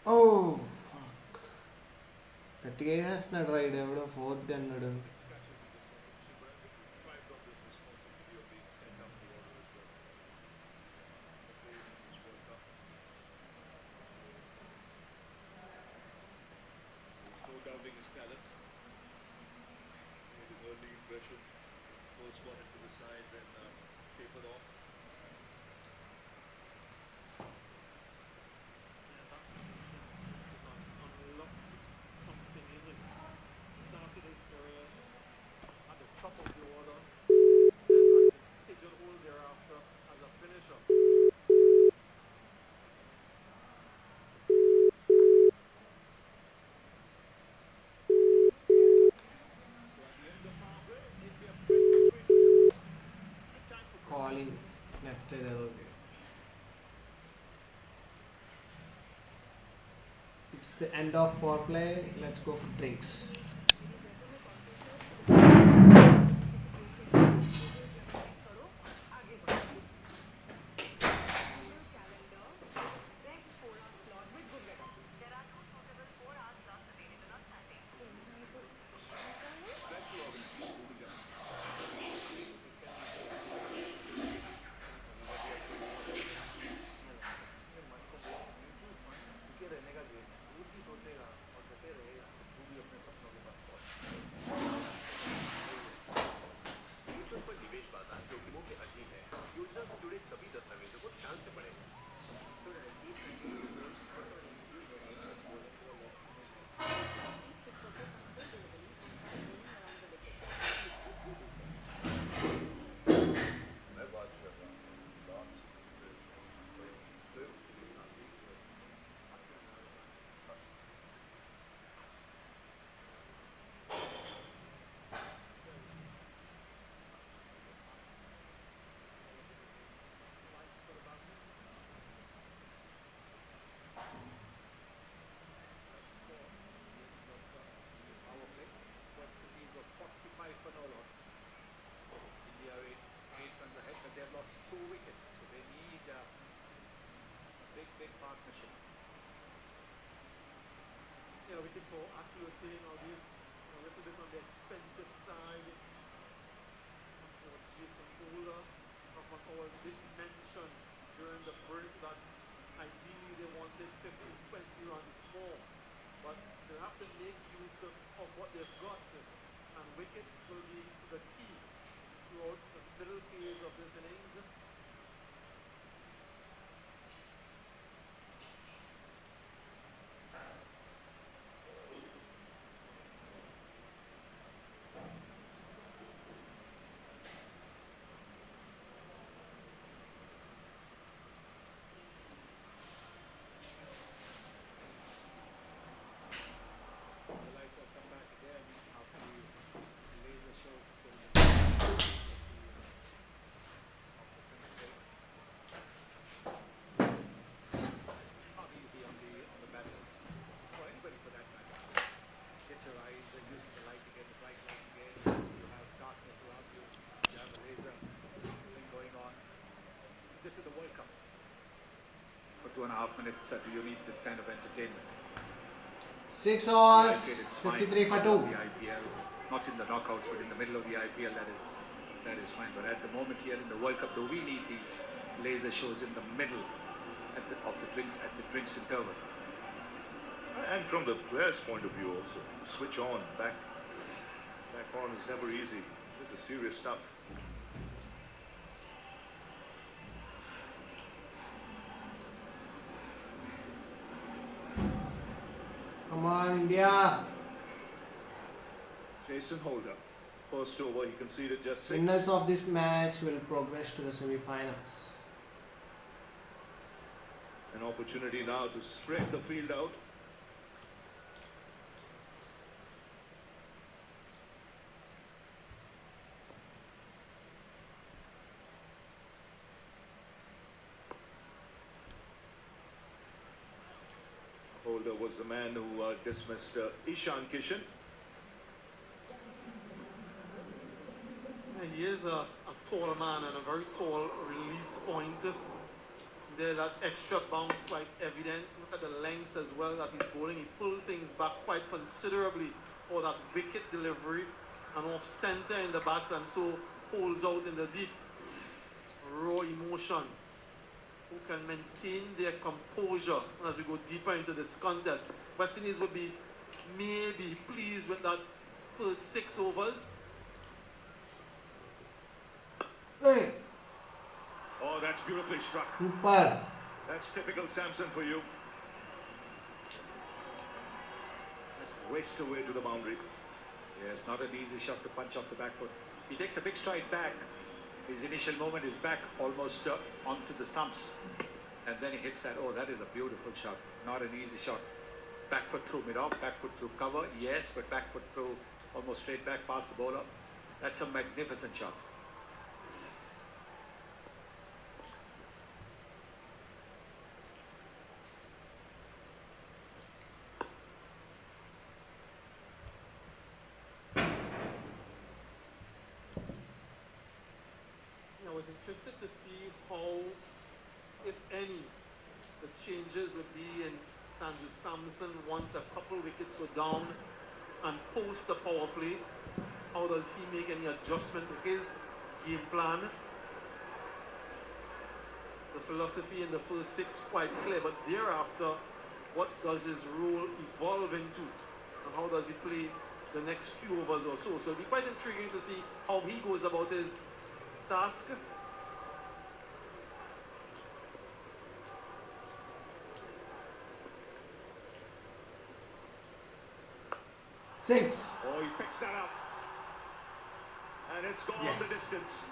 Oh fuck, గట్టిగా వేసేస్తున్నాడు రైడ్, ఎవడో 4th అన్నాడు. Calling నెట్ ఏదో. It's the end of power play. Let's go for drinks. wicket for accuracy, albeit a little bit on the expensive side. For Jason Holder, Rafa did mention during the break that ideally they wanted 15-20 runs more, but they have to make use of what they've got, and wickets will be the key throughout the middle phase of this innings. The lights have come back again after the laser show film of the finish not easy on the batters, or anybody for that matter. Get your eyes used to the light again, the bright lights again. You have darkness around you. You have a laser thing going on. This is the World Cup. For 2.5 minutes, do you need this kind of entertainment? 6 overs, It's fine. 53 for Not 2. in the IPL, not in the knockouts, but in the middle of the IPL, that is fine. But at the moment here in the World Cup, do we need these laser shows in the middle at the drinks interval? And from the player's point of view also, switch on, back on is never easy. This is serious stuff. Come on, India. Jason Holder, first over, he conceded just 6. Winners of this match will progress to the semi-finals. An opportunity now to spread the field out. Holder was the man who dismissed Ishan Kishan. He is a tall man and a very tall release point. There's that extra bounce quite evident. Look at the lengths as well that he's bowling. He pulled things back quite considerably for that wicket delivery and off centre in the bat, and so holds out in the deep. Raw emotion. Who can maintain their composure as we go deeper into this contest. West Indies would be maybe pleased with that first 6 overs. Hey, Oh, that's beautifully struck. super. That's typical Samson for you. Waste away to the boundary. Yes, not an easy shot to punch off the back foot. He takes a big stride back. His initial movement is back almost onto the stumps. And then he hits that. Oh, that is a beautiful shot. Not an easy shot. Back foot through mid-off, back foot through cover. Yes, but back foot through almost straight back past the bowler. That's a magnificent shot. I was interested to see how, if any, the changes would be in Sanju Samson once a couple wickets were down and post the power play. How does he make any adjustment to his game plan? The philosophy in the first 6 quite clear, but thereafter, what does his role evolve into? And how does he play the next few overs or so? So it'll be quite intriguing to see how he goes about his task. Six. Oh, he picks that up. And it's gone Yes. the distance.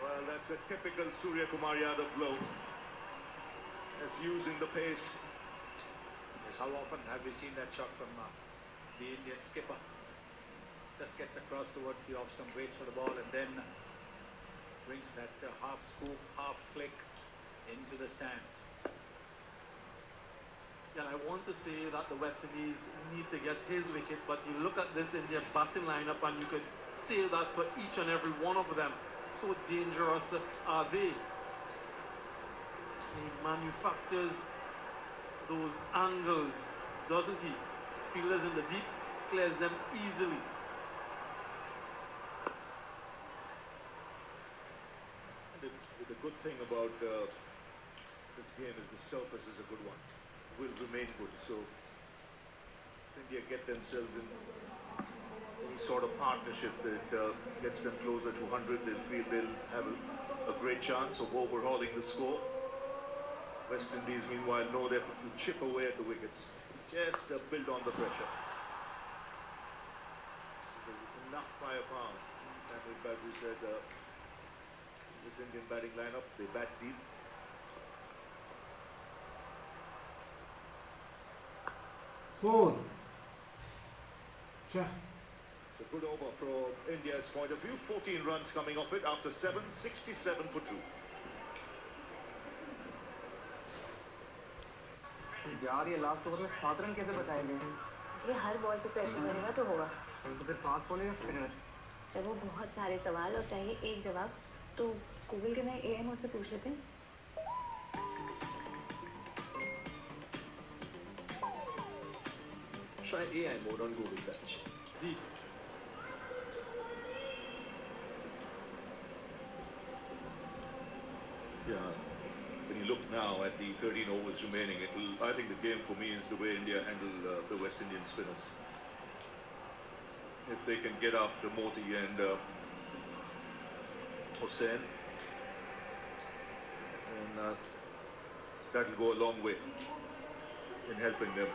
Well, that's a typical Surya Kumar Yadav blow. As using the pace. Yes, how often have we seen that shot from the Indian skipper? Just gets across towards the off stump, waits for the ball, and then brings that half scoop, half flick into the stands. And I want to say that the West Indies need to get his wicket, but you look at this in their batting lineup and you could say that for each and every one of them. So dangerous are they? He manufactures those angles, doesn't he? Fielders in the deep, clears them easily. The good thing about this game is the surface is a good one. Will remain good. So India get themselves in any sort of partnership that gets them closer to 100. They'll feel they'll have a great chance of overhauling the score. West Indies, meanwhile, know they have to chip away at the wickets. Just build on the pressure. There's enough firepower. Samuel Badru said this Indian batting lineup, they bat deep. Four. Cha. So good over from India's point of view. 14 runs coming off it after 7, 67 for 2. यार ये last over में 7 run कैसे बचाए गए? ये हर ball पे pressure करेगा तो होगा। तो फिर फास्ट बॉलर या स्पिनर? जब वो बहुत सारे सवाल और चाहिए एक जवाब तो गूगल के नए एआई मोड से पूछ लेते हैं। Try AI mode on Google search. Deep. Yeah. When you look now at the 13 overs remaining, I think the game for me is the way India handle the West Indian spinners. If they can get after Modi and Hussain, and that'll go a long way in helping them.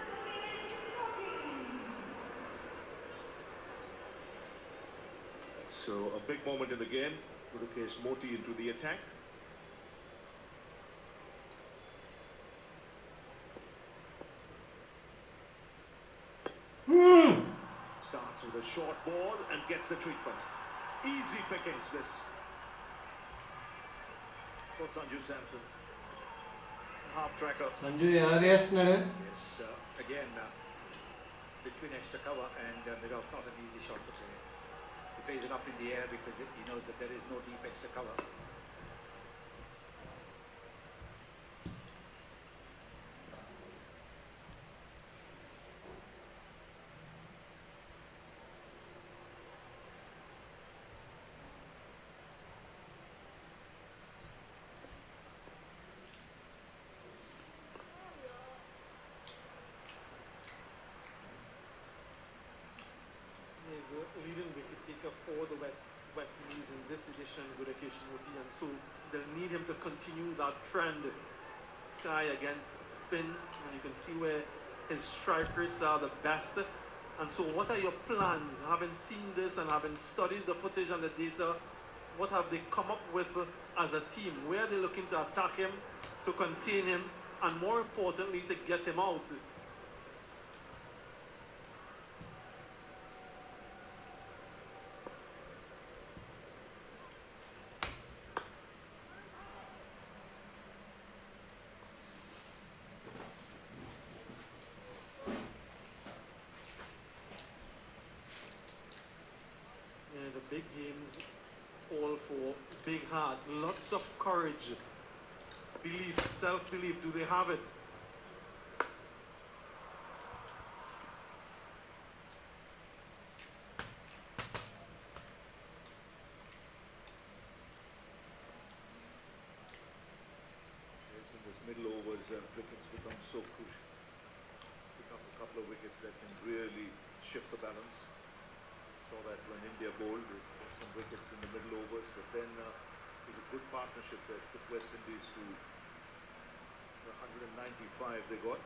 So a big moment in the game. Gurukesh Moti into the attack. Starts with a short ball and gets the treatment. Easy pickings this for Sanju Samson. Half tracker. Sanju ఎలా చేస్తున్నాడు? Yes, again, between extra cover and Mirov, not an easy shot to play. He plays it up in the air because he knows that there is no deep extra cover. He is the leading wicket taker for the West Indies in this edition with Akesh Moti, and so they'll need him to continue that trend. Sky against spin, and you can see where his strike rates are the best. And so what are your plans? Having seen this and having studied the footage and the data, what have they come up with as a team? Where are they looking to attack him, to contain him, and more importantly, to get him out? Yeah, the big games call for big heart, lots of courage, belief, self-belief. Do they have it? Yes, in this middle overs, wickets become so crucial. Pick up a couple of wickets that can really shift the balance. Saw that when India bowled, they got some wickets in the middle overs, but then it was a good partnership that took West Indies to the 195 they got.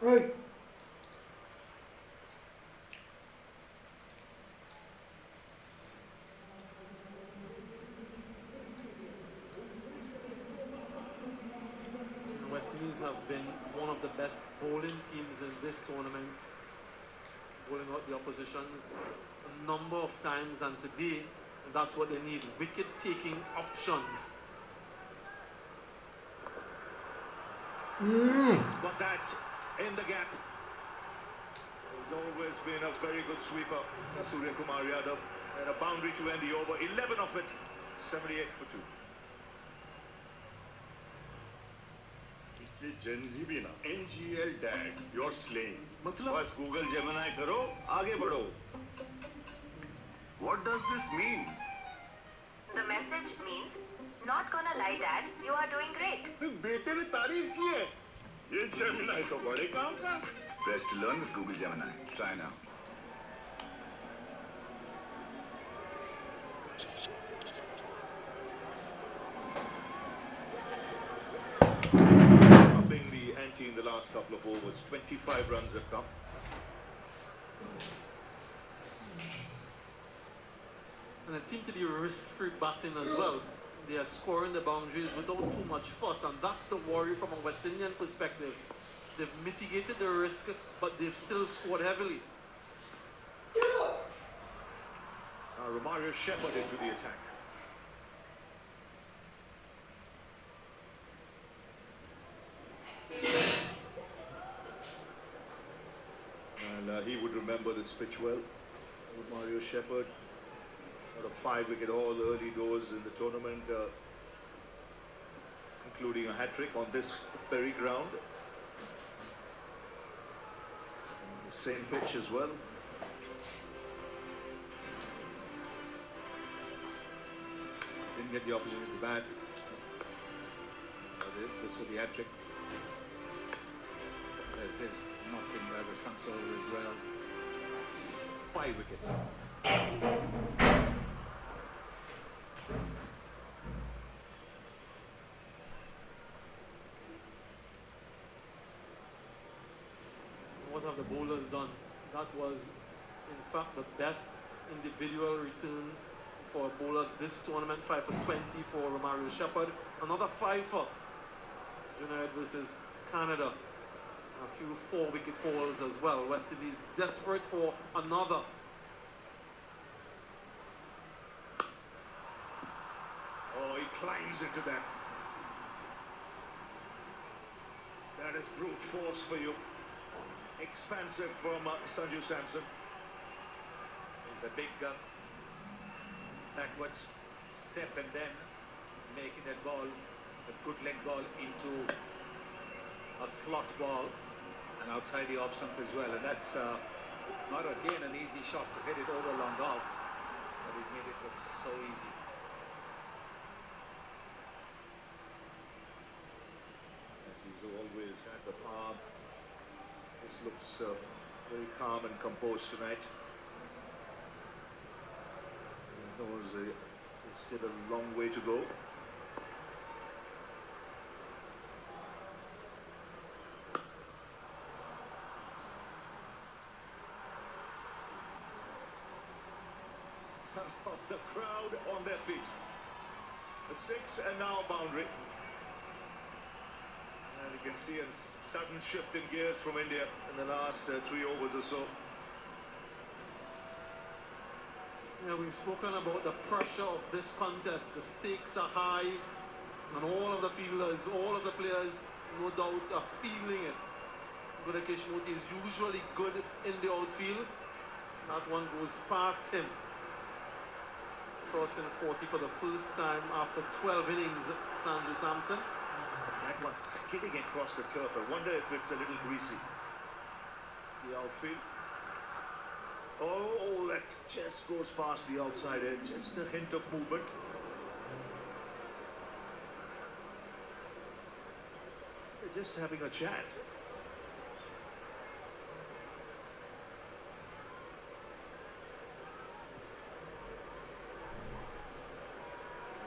Oi. The West Indies have been one of the best bowling teams in this tournament, bowling out the oppositions a number of times, and today that's what they need, wicket-taking options. He's got that in the gap. He's always been a very good sweeper, Surya Kumar Yadav. And a boundary to end the over, 11 of it, 78 for 2. ये Gen Z भी ना NGL dad your slaying मतलब बस Google Gemini करो आगे बढ़ो What does this mean? The message means, not gonna lie, Dad, you are doing great. बेटे ने तारीफ की है ये जेमिनी तो बड़े काम का Best to learn with Google Gemini. Try now. Upping the ante in the last couple of overs. 25 runs have come. And it seemed to be risk-free batting as well. They are scoring the boundaries without too much fuss, and that's the worry from a West Indian perspective. They've mitigated the risk, but they've still scored heavily. Romario Shepherd into the attack. And he would remember this pitch well. Romario Shepherd got a 5-wicket haul early doors in the tournament, including a hat-trick on this very ground. And the same pitch as well. Didn't get the opportunity to bat. This was the hat-trick. There it is, knocked in by the stumps over as well. 5 wickets. What have the bowlers done? That was, in fact, the best individual return for a bowler this tournament. 5 for 20 for Romario Shepherd. Another 5 for United versus Canada. A few 4-wicket hauls as well. West Indies desperate for another. Oh, he climbs into that. That is brute force for you. Expansive from Sanju Samson. He's a big backwards step and then making that ball, a good leg ball, into a slot ball and outside the off stump as well. And that's not again an easy shot to hit it over long off, but he made it look so easy. As he's always had the palm. This looks very calm and composed tonight. He knows there's still a long way to go. The crowd on their feet. A 6 and now boundary. And you can see a sudden shift in gears from India in the last 3 overs or so. Yeah, we've spoken about the pressure of this contest. The stakes are high, and all of the fielders, all of the players, no doubt, are feeling it. Good Kishmoti is usually good in the outfield. That one goes past him. Crossing 40 for the first time after 12 innings, Sanju Samson. That one's skidding across the turf. I wonder if it's a little greasy. The outfield. Oh, that just goes past the outside edge. Just a hint of movement. They're just having a chat.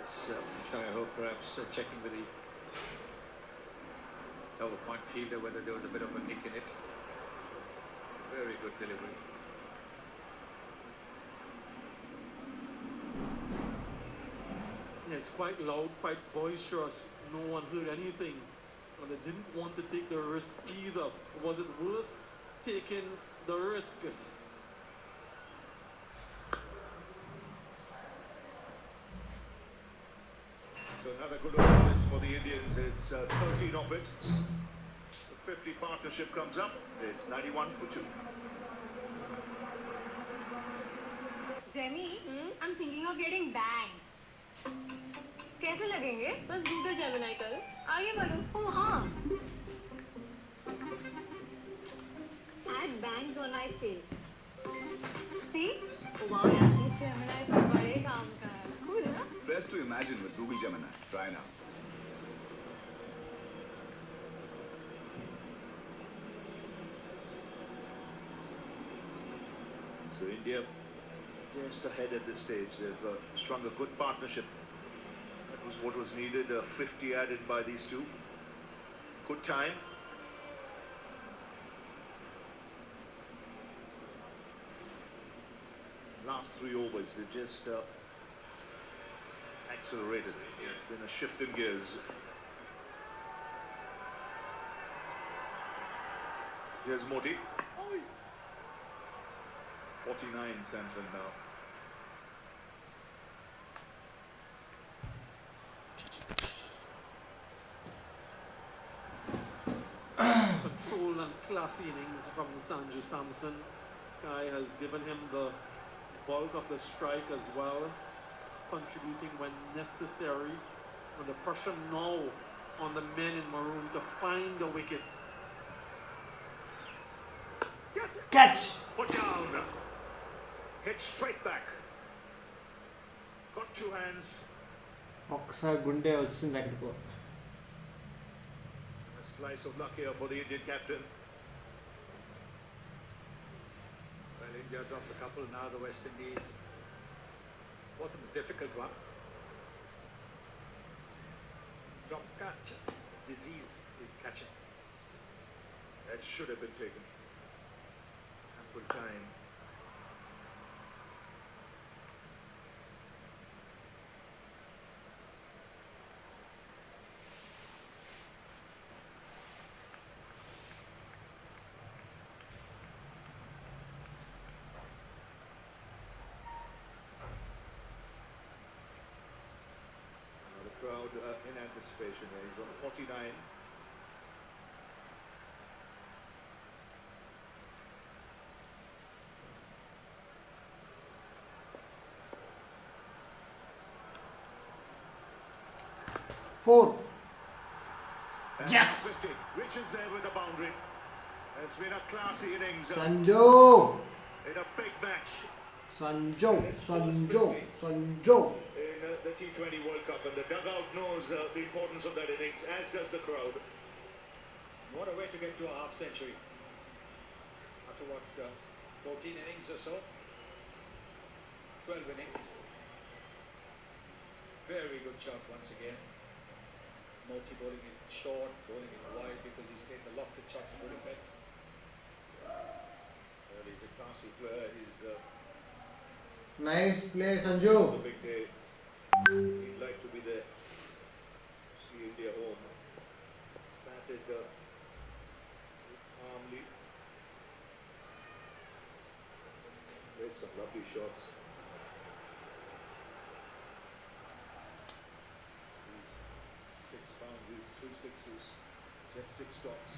Yes, I hope perhaps checking with the cover point fielder whether there was a bit of a nick in it. Very good delivery. Yeah, it's quite loud, quite boisterous. No one heard anything. And they didn't want to take the risk either. Was it worth taking the risk? So another good over this for the Indians. It's 13 off it. The 50 partnership comes up. It's 91 for 2. Jemmy, I'm thinking of getting bangs. कैसे लगेंगे? बस Google Gemini करो, आगे बढ़ो। ओह हाँ, lines on my face. See? Oh wow, yeah. ये Gemini पर बड़े काम का है. Cool, ना? Best to imagine with Google Gemini. Try now. So India just ahead at this stage. They've strung a good partnership. That was what was needed. 50 added by these two. Good time. Last 3 overs, they just accelerated. There's been a shift in gears. Here's Modi. 49 Samson now. Control and classy innings from Sanju Samson. Sky has given him the bulk of the strike as well, contributing when necessary. And the pressure now on the men in maroon to find the wicket. Catch! Put down. Hit straight back. Got 2 hands. ఒక్కసారి గుండె వచ్చింది అక్కడికో. A slice of luck here for the Indian captain. Well, India dropped a couple, now the West Indies. What a difficult one. Drop catch. Disease is catching. That should have been taken. Ample time. The crowd in anticipation. He's on 49. Four. And Yes! 50, reaches there with the boundary. It's been a classy innings Sanjo! in a big match Sanjo! in the T20 World Cup, and the dugout knows the importance of that innings, as does the crowd. What a way to get to a half century. After what, 14 innings or so? 12 innings. Very good shot once again. Moti bowling it short, bowling it wide because he's played the lofted shot to good effect. Well, he's a classy player. He's Nice play, on Sanju. a big day. He'd like to be there. See India home. It's batted calmly. Made some lovely shots. Six boundaries, 3 sixes, just 6 dots.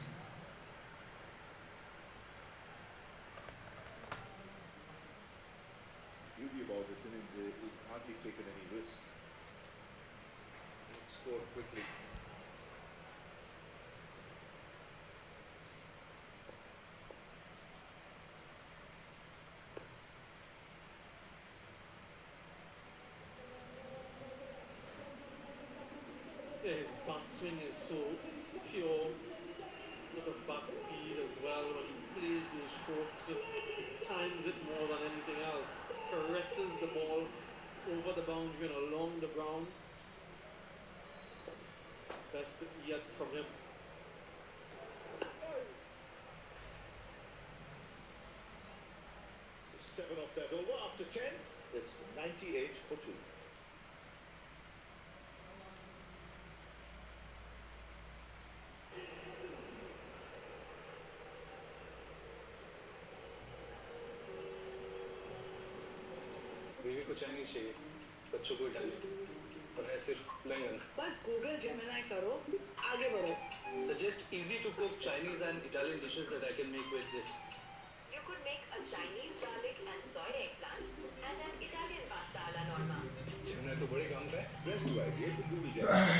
Beauty about this innings is he's hardly taken any risks. It's scored quickly. Yeah, his bat swing is so pure, lot of bat speed as well. When he plays those strokes, he times it more than anything else. Caresses the ball over the boundary and along the ground. Best yet from him. So 7 off that over after 10. It's 98 for 2. बीवी को Chinese चाहिए, बच्चों को Italian, और है सिर्फ long on. बस Google Gemini करो, आगे बढ़ो. Suggest easy to cook Chinese and Italian dishes that I can make with this. You could make a Chinese garlic and soy eggplant and an Italian pasta alla norma. Gemini तो बड़े काम का है. Best to idea to Google Gemini.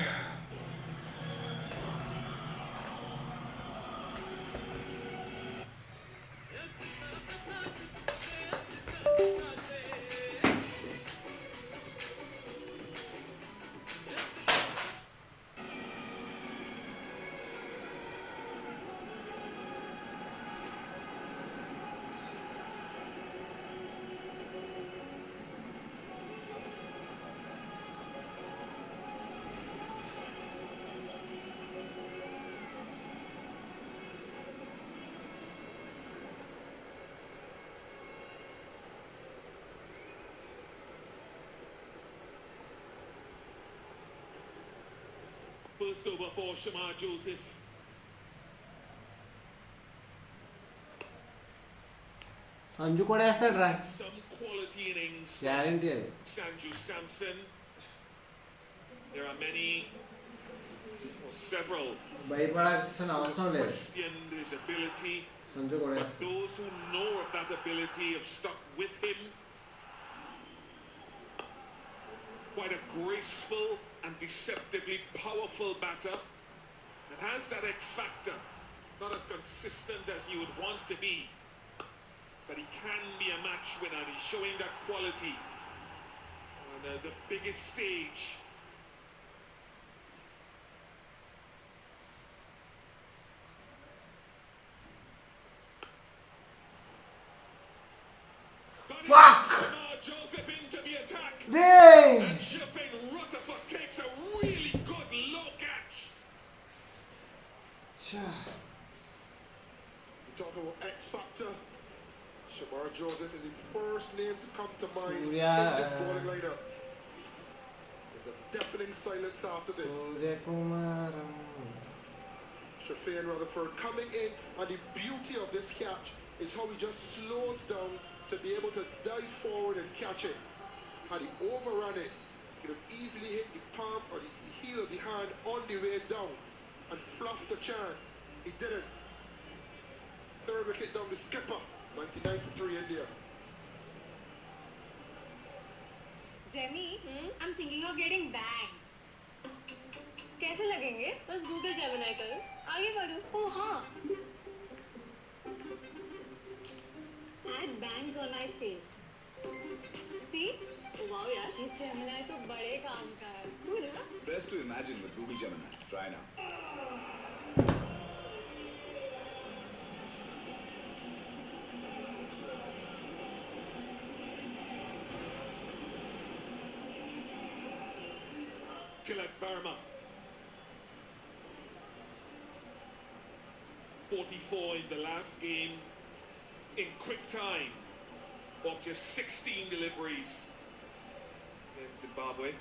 First over for Shamar Joseph. Sanju కూడా వేస్తాడు రా, Some quality innings. Guarantee అది. Sanju Samson. There are many, or several, భయపడాల్సిన అవసరం లేదు, questioned his ability. సంజు కూడా But వేస్తాడు. those who know of that ability have stuck with him. Quite a graceful and deceptively powerful batter that has that X factor. Not as consistent as you would want to be, but he can be a match winner. He's showing that quality on the biggest stage. Fuck! Joseph into the attack. Hey! And Shifin Rutherford takes a really good low catch. You talk about X Factor. Shamar Joseph is the first name to come to mind in this bowling lineup. There's a deafening silence after this. Shafin Rutherford coming in, and the beauty of this catch is how he just slows down to be able to dive forward and catch it. Had he overrun it, he could have easily hit the palm or the heel of the hand on the way down and fluffed the chance. He didn't. Third wicket down the skipper. 99 for 3 India. Jemmy, I'm thinking of getting bangs. कैसे लगेंगे? बस Google Gemini करो, आगे बढ़ो. Oh हाँ. Add bangs on my face. See? Wow यार. ये Gemini तो बड़े काम का है. Cool ना? Press to imagine with Google Gemini. Try now. Tilak Verma. 44 in the last game in quick time of just 16 deliveries against Zimbabwe.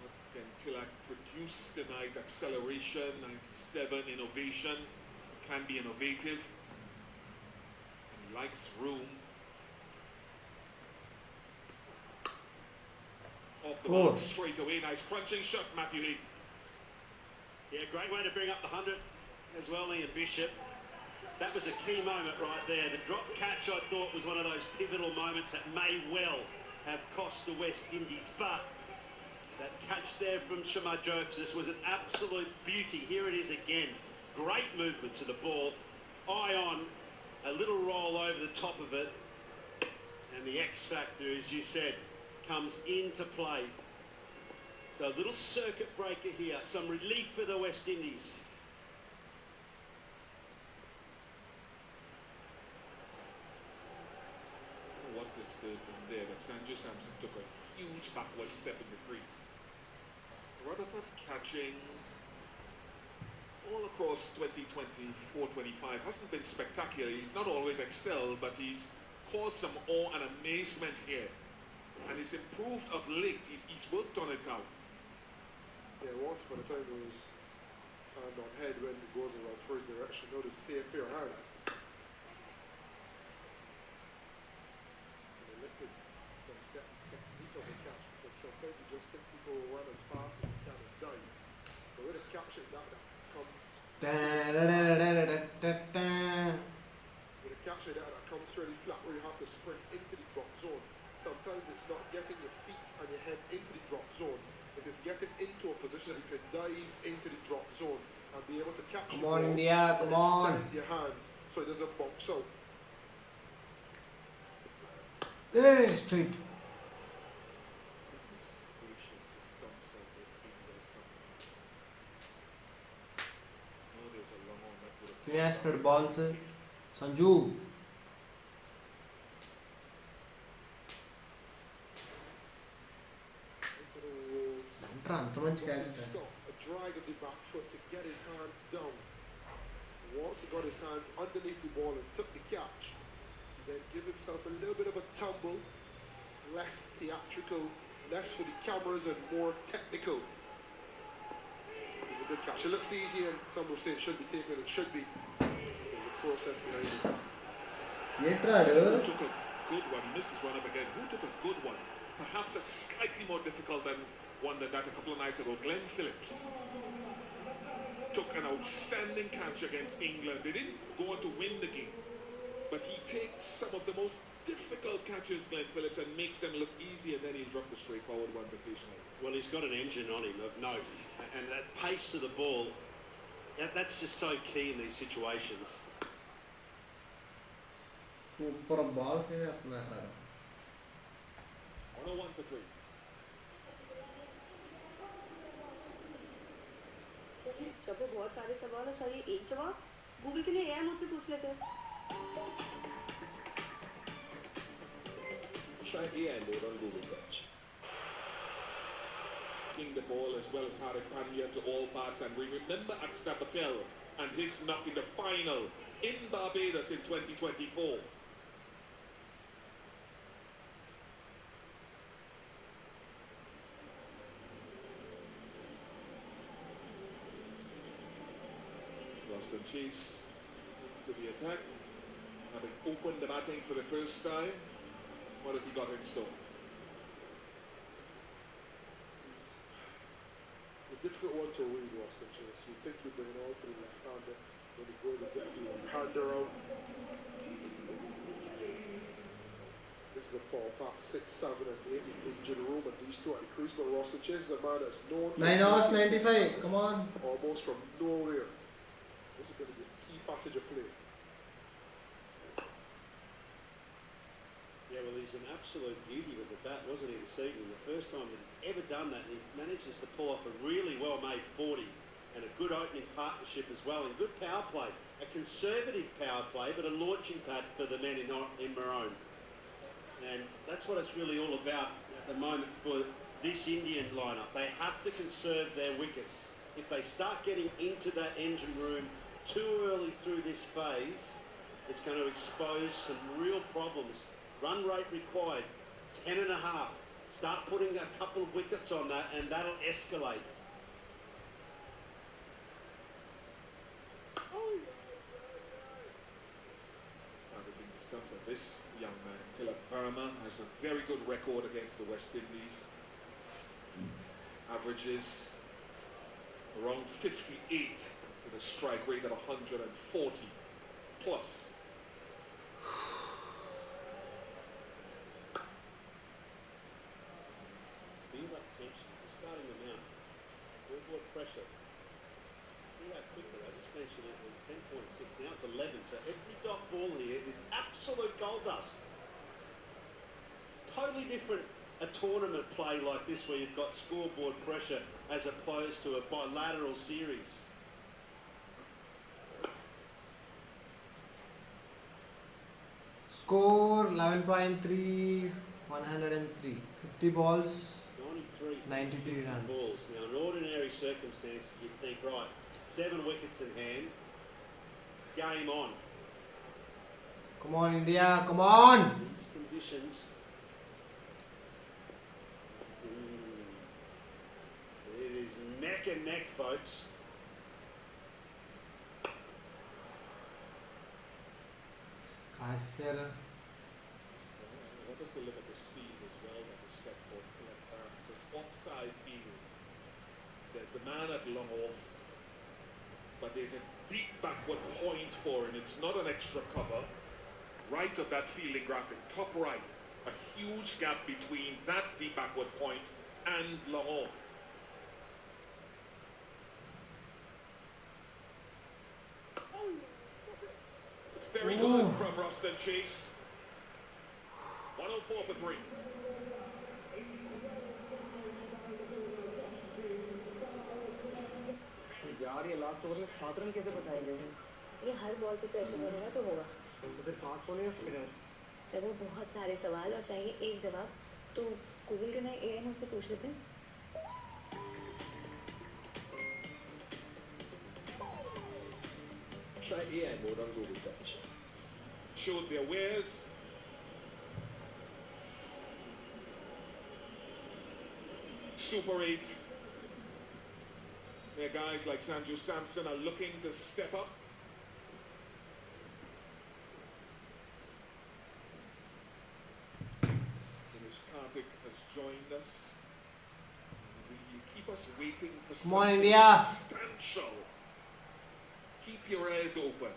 What can Tilak produce tonight? Acceleration, 97, innovation, can be innovative. Likes room. Off the mark straight away. Nice crunching shot, Matthew Lee. Yeah, great way to bring up the 100 as well, Ian Bishop. That was a key moment right there. The drop catch, I thought, was one of those pivotal moments that may well have cost the West Indies. But that catch there from Shamar Joseph was an absolute beauty. Here it is again. Great movement to the ball. Eye on. A little roll over the top of it, and the X factor, as you said, comes into play. So a little circuit breaker here, some relief for the West Indies. What disturbed him there, but Sanju Samson took a huge backward step in the crease. Rutherford's catching all across 2024-25 hasn't been spectacular. He's not always excelled, but he's caused some awe and amazement here. And he's improved of late. He's worked on it out. Yeah, once upon a time it was hand on head when it goes in the first direction. Now the safe pair of hands. And I like to dissect the technique of the catch, because sometimes you just think people will run as fast as they can and dive. But with a catch like that, with a catch like that comes fairly flat, where you have to sprint into the drop zone. Sometimes it's not getting your feet and your head into the drop zone. It is getting into a position that you can dive into the drop zone and be able to catch the ball and extend your hands so it doesn't bounce out. Hey, straight. తినేస్తాడు balls Sanju. అంటారా అంత మంచి catch. A drag of the back foot to get his hands down. Once he got his hands underneath the ball and took the catch, he then give himself a little bit of a tumble, less theatrical, less for the cameras and more technical. It was a good catch. It looks easy and some will say it should be taken, it should be. There's a process behind it. Who took a good one? He missed his run up again. Who took a good one? Perhaps a slightly more difficult than one than that a couple of nights ago. Glenn Phillips took an outstanding catch against England. They didn't go on to win the game, but he takes some of the most difficult catches, Glenn Phillips, and makes them look easy, and then he'll drop the straightforward ones occasionally. Well, he's got an engine on him of note, and that pace to the ball, that's just so key in these situations. Super ball से अपना 101 for 3. शबो बहुत सारे सवाल और चाहिए एक जवाब Google के लिए एआई मुझसे पूछ लेते हैं Try AI mode on Google search. King the ball as well as Hardik Pandya to all parts, and we remember Akshar Patel and his knock in the final in Barbados in 2024. Roston Chase to the attack, having opened the batting for the first time. What has he got in store? He's a difficult one to read, Roston Chase. You think you bring it on for the left-hander, then he goes and gets the right-hander out. This is a Paul Park 6, 7 and 8 in the injury room, and these two at the crease, but Roston Chase is a man that's known for 9 hours 95, come on. almost from nowhere. This is going to be a key passage of play. Yeah, well, he's an absolute beauty with the bat, wasn't he, this evening? The first time that he's ever done that, and he manages to pull off a really well-made 40 and a good opening partnership as well, and good power play. A conservative power play, but a launching pad for the men in Maroon. And that's what it's really all about at the moment for this Indian lineup. They have to conserve their wickets. If they start getting into that engine room too early through this phase, it's going to expose some real problems. Run rate required, 10.5. Start putting a couple of wickets on that and that'll escalate. Targeting the stumps of this young man, Tilak Verma, has a very good record against the West Indies. Averages around 58 with a strike rate of 140 plus. Feel that tension, just starting to mount. Scoreboard pressure. See how quickly, I just mentioned it was 10.6, now it's 11, so every dot ball here is absolute gold dust. Totally different a tournament play like this where you've got scoreboard pressure as opposed to a bilateral series. Score 11.3, 103. 50 balls, 93 93 runs. balls. Now, in ordinary circumstances, you'd think, right, 7 wickets in hand, game on. Come on, India, come on! These conditions. It is neck and neck, folks. Kasser. What does the limit the speed as well that is set for Tilak Verma? Because offside field, there's the man at long off, but there's a deep backward point for him. It's not an extra cover. Right of that fielding graphic, top right, a huge gap between that deep backward point and long off. It's very good from Roston Chase. 104 for 3. यार ये last over में 7 run कैसे बचाएंगे ये हर ball पे pressure बनेगा तो होगा तो फिर फास्ट बॉलर या स्पिनर चलो बहुत सारे सवाल और चाहिए एक जवाब तो गूगल के नए एआई मुझसे पूछ लेते हैं Try AI mode on Google search. Showed their wares, Super 8, where guys like Sanju Samson are looking to step up. Irish Karthik has joined us. Will you keep us waiting for Come on, something India. substantial? Keep your ears open.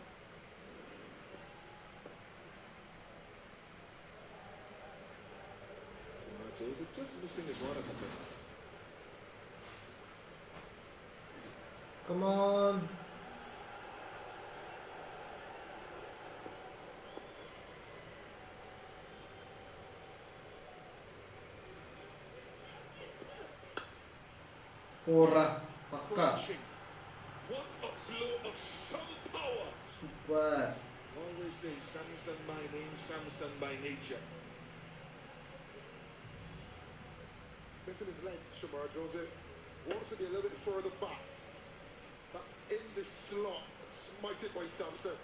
Joseph just missing his one at the moment. Come on. Ora, pakka. Crunching. What a flow of some power. Super. Always say Samson by name, Samson by nature. Missing his leg, Shamar Joseph. Wants to be a little bit further back. That's in the slot. Smited by Samson.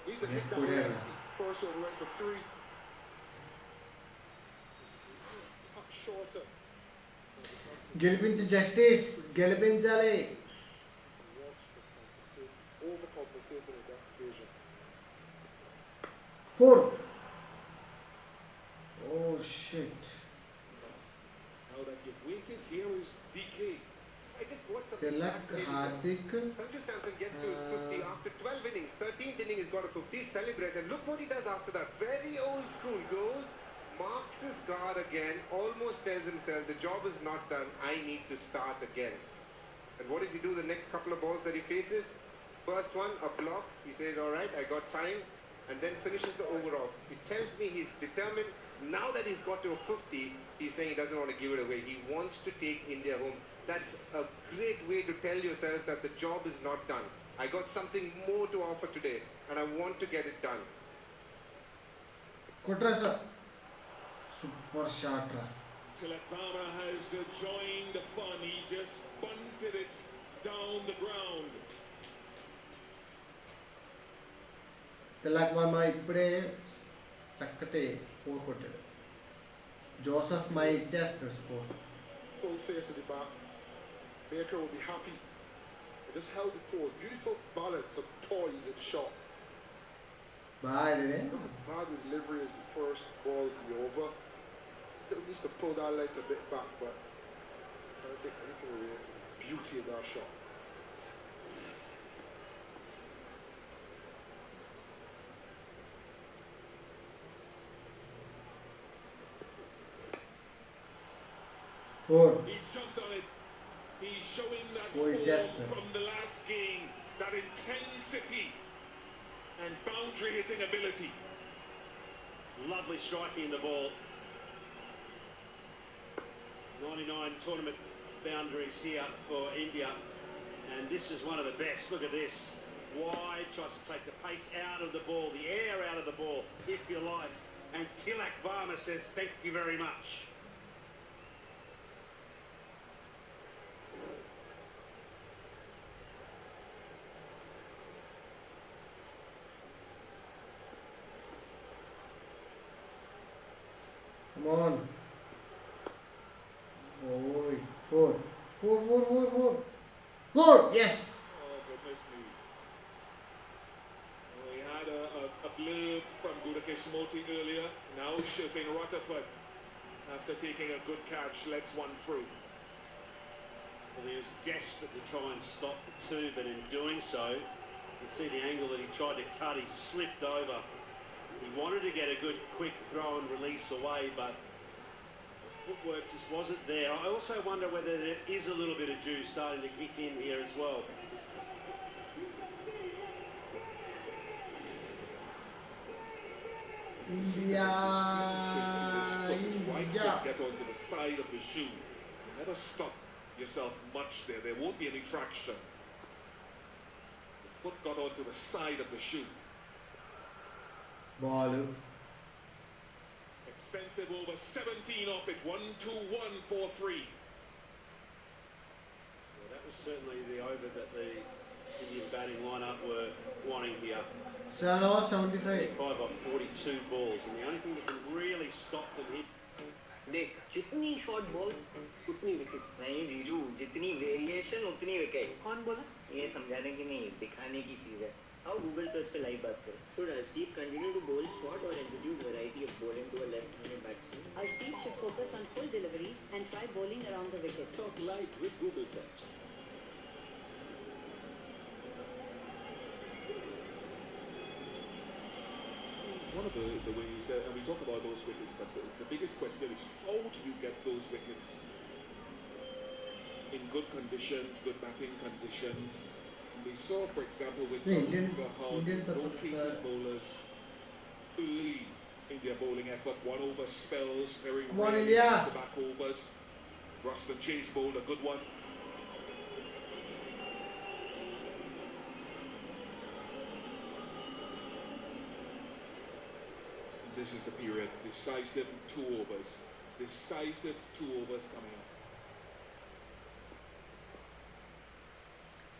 Need to hit that leg. First one went for 3. Touch shorter. గెలిపించు justice గెలిపించాలి. Overcompensated on that occasion. 4. Oh shit. Now that you've waited, here is DK. I just watched the Tilak, last game. Hardik. Sanju Samson gets to his 50 after 12 innings. 13th inning he's got a 50, celebrates, and look what he does after that. Very old school. Goes, marks his guard again, almost tells himself the job is not done, I need to start again. And what does he do the next couple of balls that he faces? First one, a block. He says, all right, I got time, and then finishes the over off. It tells me he's determined. Now that he's got to a 50, he's saying he doesn't want to give it away. He wants to take India home. That's a great way to tell yourself that the job is not done. I got something more to offer today, and I want to get it done. Kutrasa. Super shot. Tilakvara has joined the fun. He just bunted it down the ground. Tilak Varma ఇప్పుడే చక్కటి 4 కొట్టాడు. Joseph my ఇచ్చేస్తాడు score. Full face of the bat. Baker will be happy. He just held the pose. Beautiful balance of poise and shot. బాగా ఆడాడే. Not as bad with delivery as the first ball be over. Still needs to pull that leg a bit back, but can't take anything away from the beauty of that shot. Four. He's jumped on it. He's showing that Boy, form Jasper. from the last game, that intensity and boundary hitting ability. Lovely striking in the ball. 99 tournament boundaries here for India, and this is one of the best. Look at this. Wide, tries to take the pace out of the ball, the air out of the ball, if you like. And Tilak Varma says, thank you very much. Come on. Boy. 4. 4. Yes. Oh, goodness me. We had a blurb from Gudakesh Moti earlier. Now Shifin Rutherford, after taking a good catch, lets one through. Well, he was desperate to try and stop the two, but in doing so, you see the angle that he tried to cut, he slipped over. He wanted to get a good quick throw and release away, but the footwork just wasn't there. I also wonder whether there is a little bit of juice starting to kick in here as well. India. Get onto the side of the shoe. Never stop yourself much there. There won't be any traction. The foot got onto the side of the shoe. Ball. Expensive over 17 off it. 1-2-1-4-3. Well, that was certainly the over that the Indian batting lineup were wanting here. 7 over 75. 5 off 42 balls, and the only thing that can really stop them here. देख जितनी short balls उतनी wicket नहीं जीजू, जितनी variation उतनी wicket. कौन बोला ये समझाने की नहीं, दिखाने की चीज है। आओ गूगल सर्च पे लाइव बात करें. Should Arshdeep continue to bowl short or introduce variety of bowling to a left-handed batsman? Arshdeep should focus on full deliveries and try bowling around the wicket. Talk live with Google search. One of the ways, and we talk about those wickets, but the biggest question is how do you get those wickets in good conditions, good batting conditions? We saw, for example, with The some Indian how supporters rotating bowlers early in their bowling effort, one over spells, very Come on, rarely India. back overs. Ruston Chase bowled a good one. This is the period, decisive 2 overs. Decisive 2 overs coming up.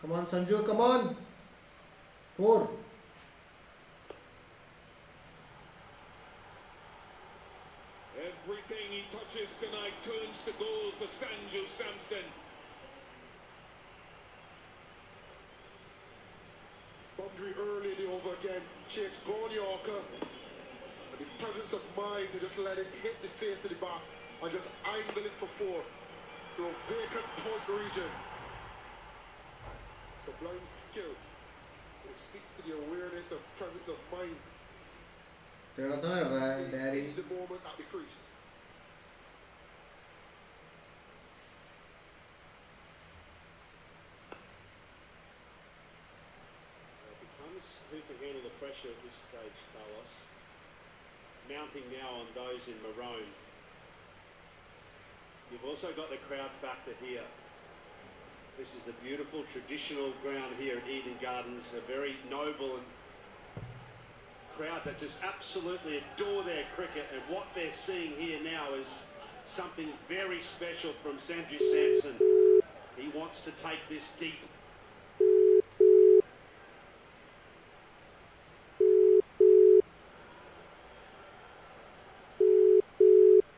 Come on, Sanju, come on. 4. Everything he touches tonight turns to gold for Sanju Samson. Boundary early in the over again. Chase gone Yorker. And the presence of mind to just let it hit the face of the bat and just angle it for 4 to a vacant point region. Sublime skill. It speaks to the awareness and presence of mind Daddy. in the moment at the crease. Becomes who can handle the pressure at this stage, Carlos. Mounting now on those in maroon. You've also got the crowd factor here. This is a beautiful traditional ground here at Eden Gardens, a very noble and crowd that just absolutely adore their cricket, and what they're seeing here now is something very special from Sanju Samson. He wants to take this deep.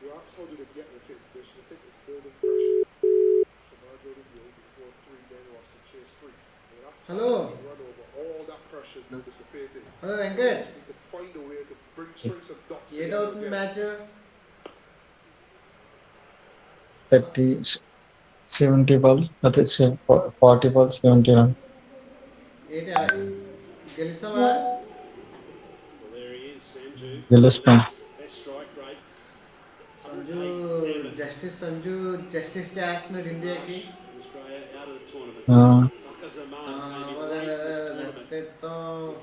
You ask how do they get the hits, they should think it's building pressure. Shamar building before 3, then Ruston Chase 3. And that's Hello. run over, all that pressure is dissipating. Hello, Venkat. You need to find a way to bring strings and dots Get together out in again. match. 30, 70 balls, that is 40 balls, 70 runs. గెలుస్తావా? Well, there he is, Sanju. గెలుస్తాం. Best strike rates. Sanju 187. Sanju justice చేస్తున్నాడు ఇండియాకి. Australia out of the tournament. Ah. Baka Zaman maybe late in this tournament. With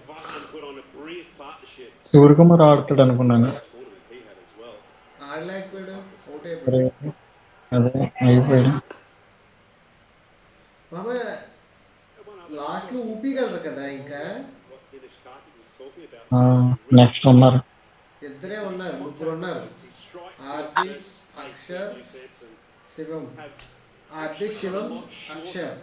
Vatan put on a brilliant partnership. Suryakumar ఆడతాడు అనుకున్నాను. Tournament he had as well. ఆడలేకపోయాడు, out అరే, అయిపోయాడు. అదే అయిపోయాడు. బాబా లాస్ట్ లో ఊపిగలరు కదా ఇంకా. What Dinesh Karthik was talking about. Next ఉన్నారు. ఇద్దరే ఉన్నారు, ముగ్గురు ఉన్నారు. హార్దిక్, అక్షర్, శివం. హార్దిక్, శివం, Axar.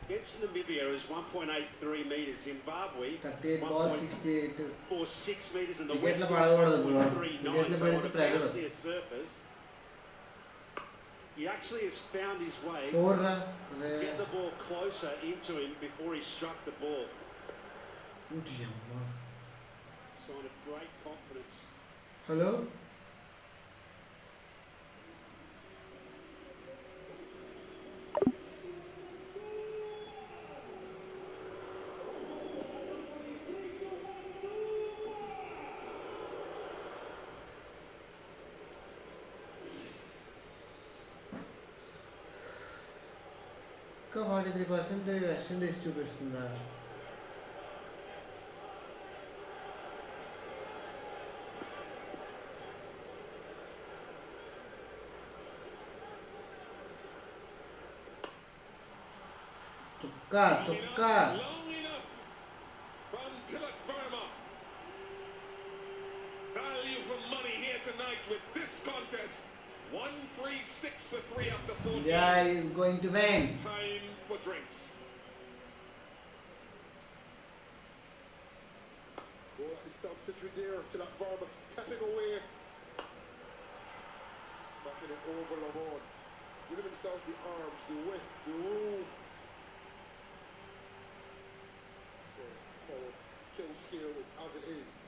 Against Namibia is 1.83 metres. Zimbabwe 38 balls, 68. 1.46 metres, and the Wicket West la Indies padakoodathu bro. 1.39. Wicket la So on padithe a pressure. bouncier surface, he actually has found his way 4 ra. to get the ball closer into him before he struck the ball. Sign of great confidence. Hello. ఇంకా 43% west Indies చూపిస్తుందా? చుక్క Long enough from Tilak Verma. Value for money here tonight with this contest. 136 for 3 after 14. India is going to win. Time for drinks. Go at the stumps if you're there. Tilak Varma stepping away. Smack taking it over Lamont. Giving himself the arms, the width, the room. So his power skill scale is as it is.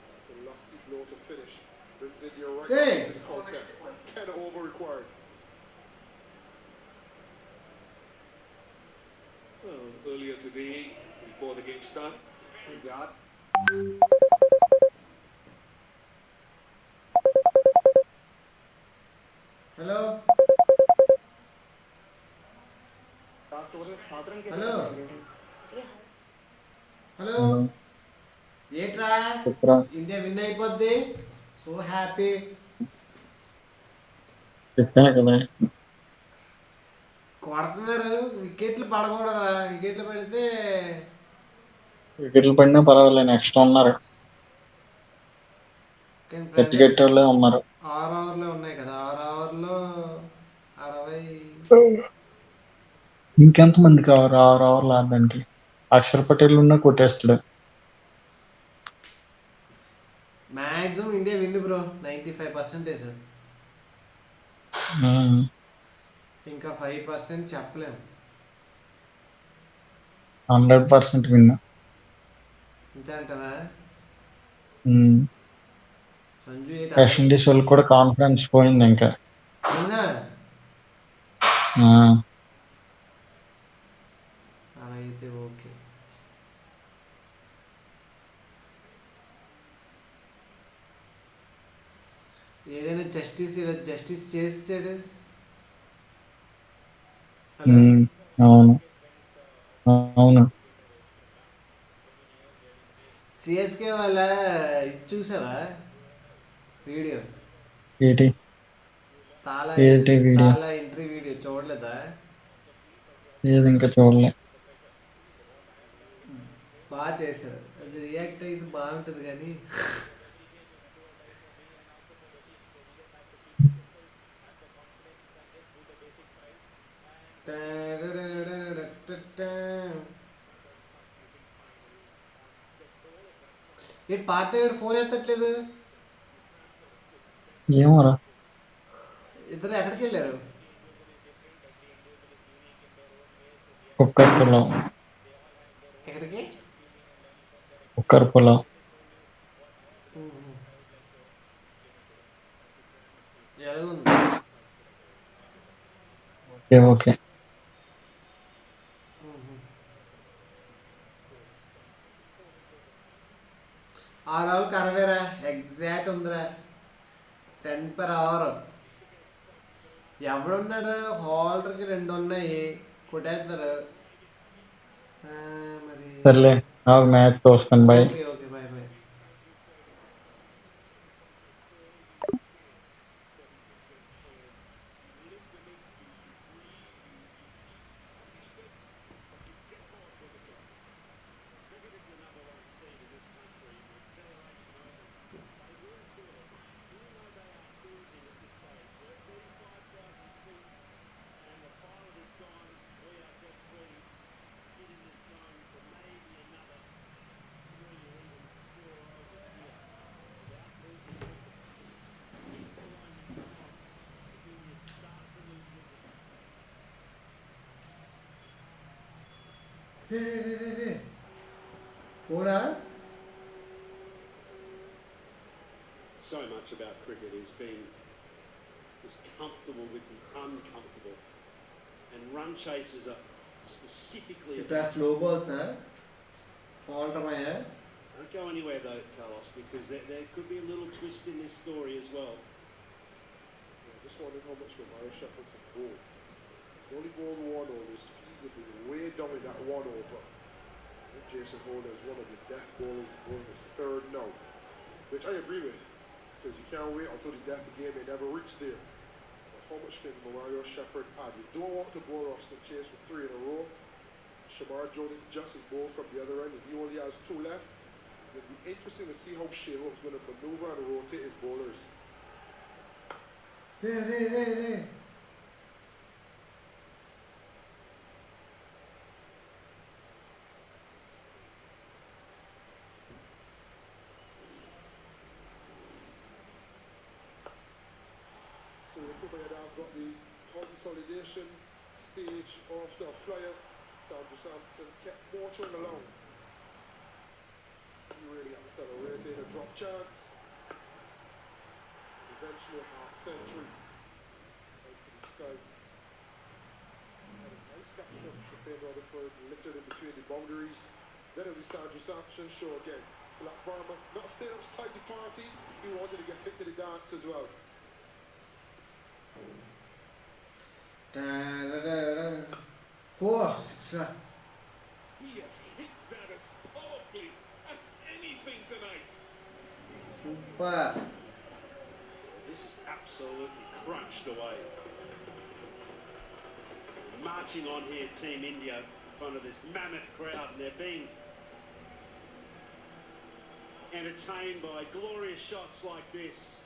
That's a lusty blow to finish. Brings India right Hey! back into the contest. 10 over required. Well, earlier today, before the game started, we got hello last over में साधारण कैसे hello बचाएंगे hello ఏట్రా చెప్పురా India win అయిపోద్ది so happy చెప్పాను కదా కొడుతున్నారు వికెట్లు పడకూడదురా వికెట్లు పడితే వికెట్లు పడినా పర్వాలేదు నెక్స్ట్ ఉన్నారు కానీ గట్టి ప్రెసెంట్ గట్టి వాళ్ళే ఉన్నారు 6 ఓవర్లే ఉన్నాయి కదా 6 ఓవర్లో 60 ఇంకెంత మంది కావాలి 6 ఓవర్లు ఆడడానికి అక్షర్ పటేల్ ఉన్నా కొట్టేస్తాడు మ్యాక్సిమం ఇండియా విన్ బ్రో 95%. ఇంకా 5% చెప్పలేం 100% విన్ అంతే అంటావా సంజు వెస్ట్ ఇండీస్ వాళ్ళు కూడా కాన్ఫిడెన్స్ పోయింది ఇంకా అవునా ఆ, అలా అయితే ఓకే ఏదైనా జస్టిస్ చేస్తాడు హలో అవును అవును సిఎస్కే వాళ్ళ ఇది చూసావా వీడియో ఏంటి తాలా ఏంటి వీడియో తాలా ఎంట్రీ వీడియో చూడలేదా ఏది ఇంకా చూడలే బాగా చేశారు అది రియాక్ట్ అయితే బాగుంటుంది కానీ ఏంటి పార్టీ ఫోన్ ఎత్తట్లేదు ఏమోరా ఇద్దరు ఎక్కడికి వెళ్ళారు కుక్కర్ పొలం ఎక్కడికి కుక్కర్ పొలం ఎలాగుంది ఓకే ఓకే 6 ఓవర్కి 60రా ఎగ్జాక్ట్ ఉందిరా 10 per hour ఎవడున్నాడు హోల్డర్కి 2 ఉన్నాయి కొట్టేస్తారు మరి సర్లే నాకు మ్యాచ్ చూస్తాను bye okay okay bye bye రే 4 So much about cricket is being just comfortable with the uncomfortable. And run chasers are specifically ఇప్పుడు slow balls holder Maya Don't go anywhere though, Carlos, because there could be a little twist in this story as well. Yeah, just wondering how much Romario Shepherd can go. He's only bowled 1 over. His speeds have been way down in that 1 over. I think Jason Holder is one of the death bowlers bowling his 3rd now, which I agree with, because you can't wait until the death game may never reach there. But how much can Romario Shepherd add? You don't want to bowl Austin Chase for 3 in a row. Shamar Jordan just as bowled from the other end, and he only has 2 left. It'll be interesting to see how Shea Hope's going to maneuver and rotate his bowlers. Ray So Kubayada have got the consolidation stage of the flyer. Sandra Sampson kept motoring along. He really accelerated a drop chance. Eventually a half century out to the sky. And a nice catch from Shafin Rutherford, littered in between the boundaries. Then it was Sandra Sampson show again. Tilak Varma not staying outside the party. He wanted to get into the dance as well. Four, six. He has hit that as powerfully as anything tonight. Super. This is absolutely crunched away. Marching on here, Team India, in front of this mammoth crowd, and they're being entertained by glorious shots like this.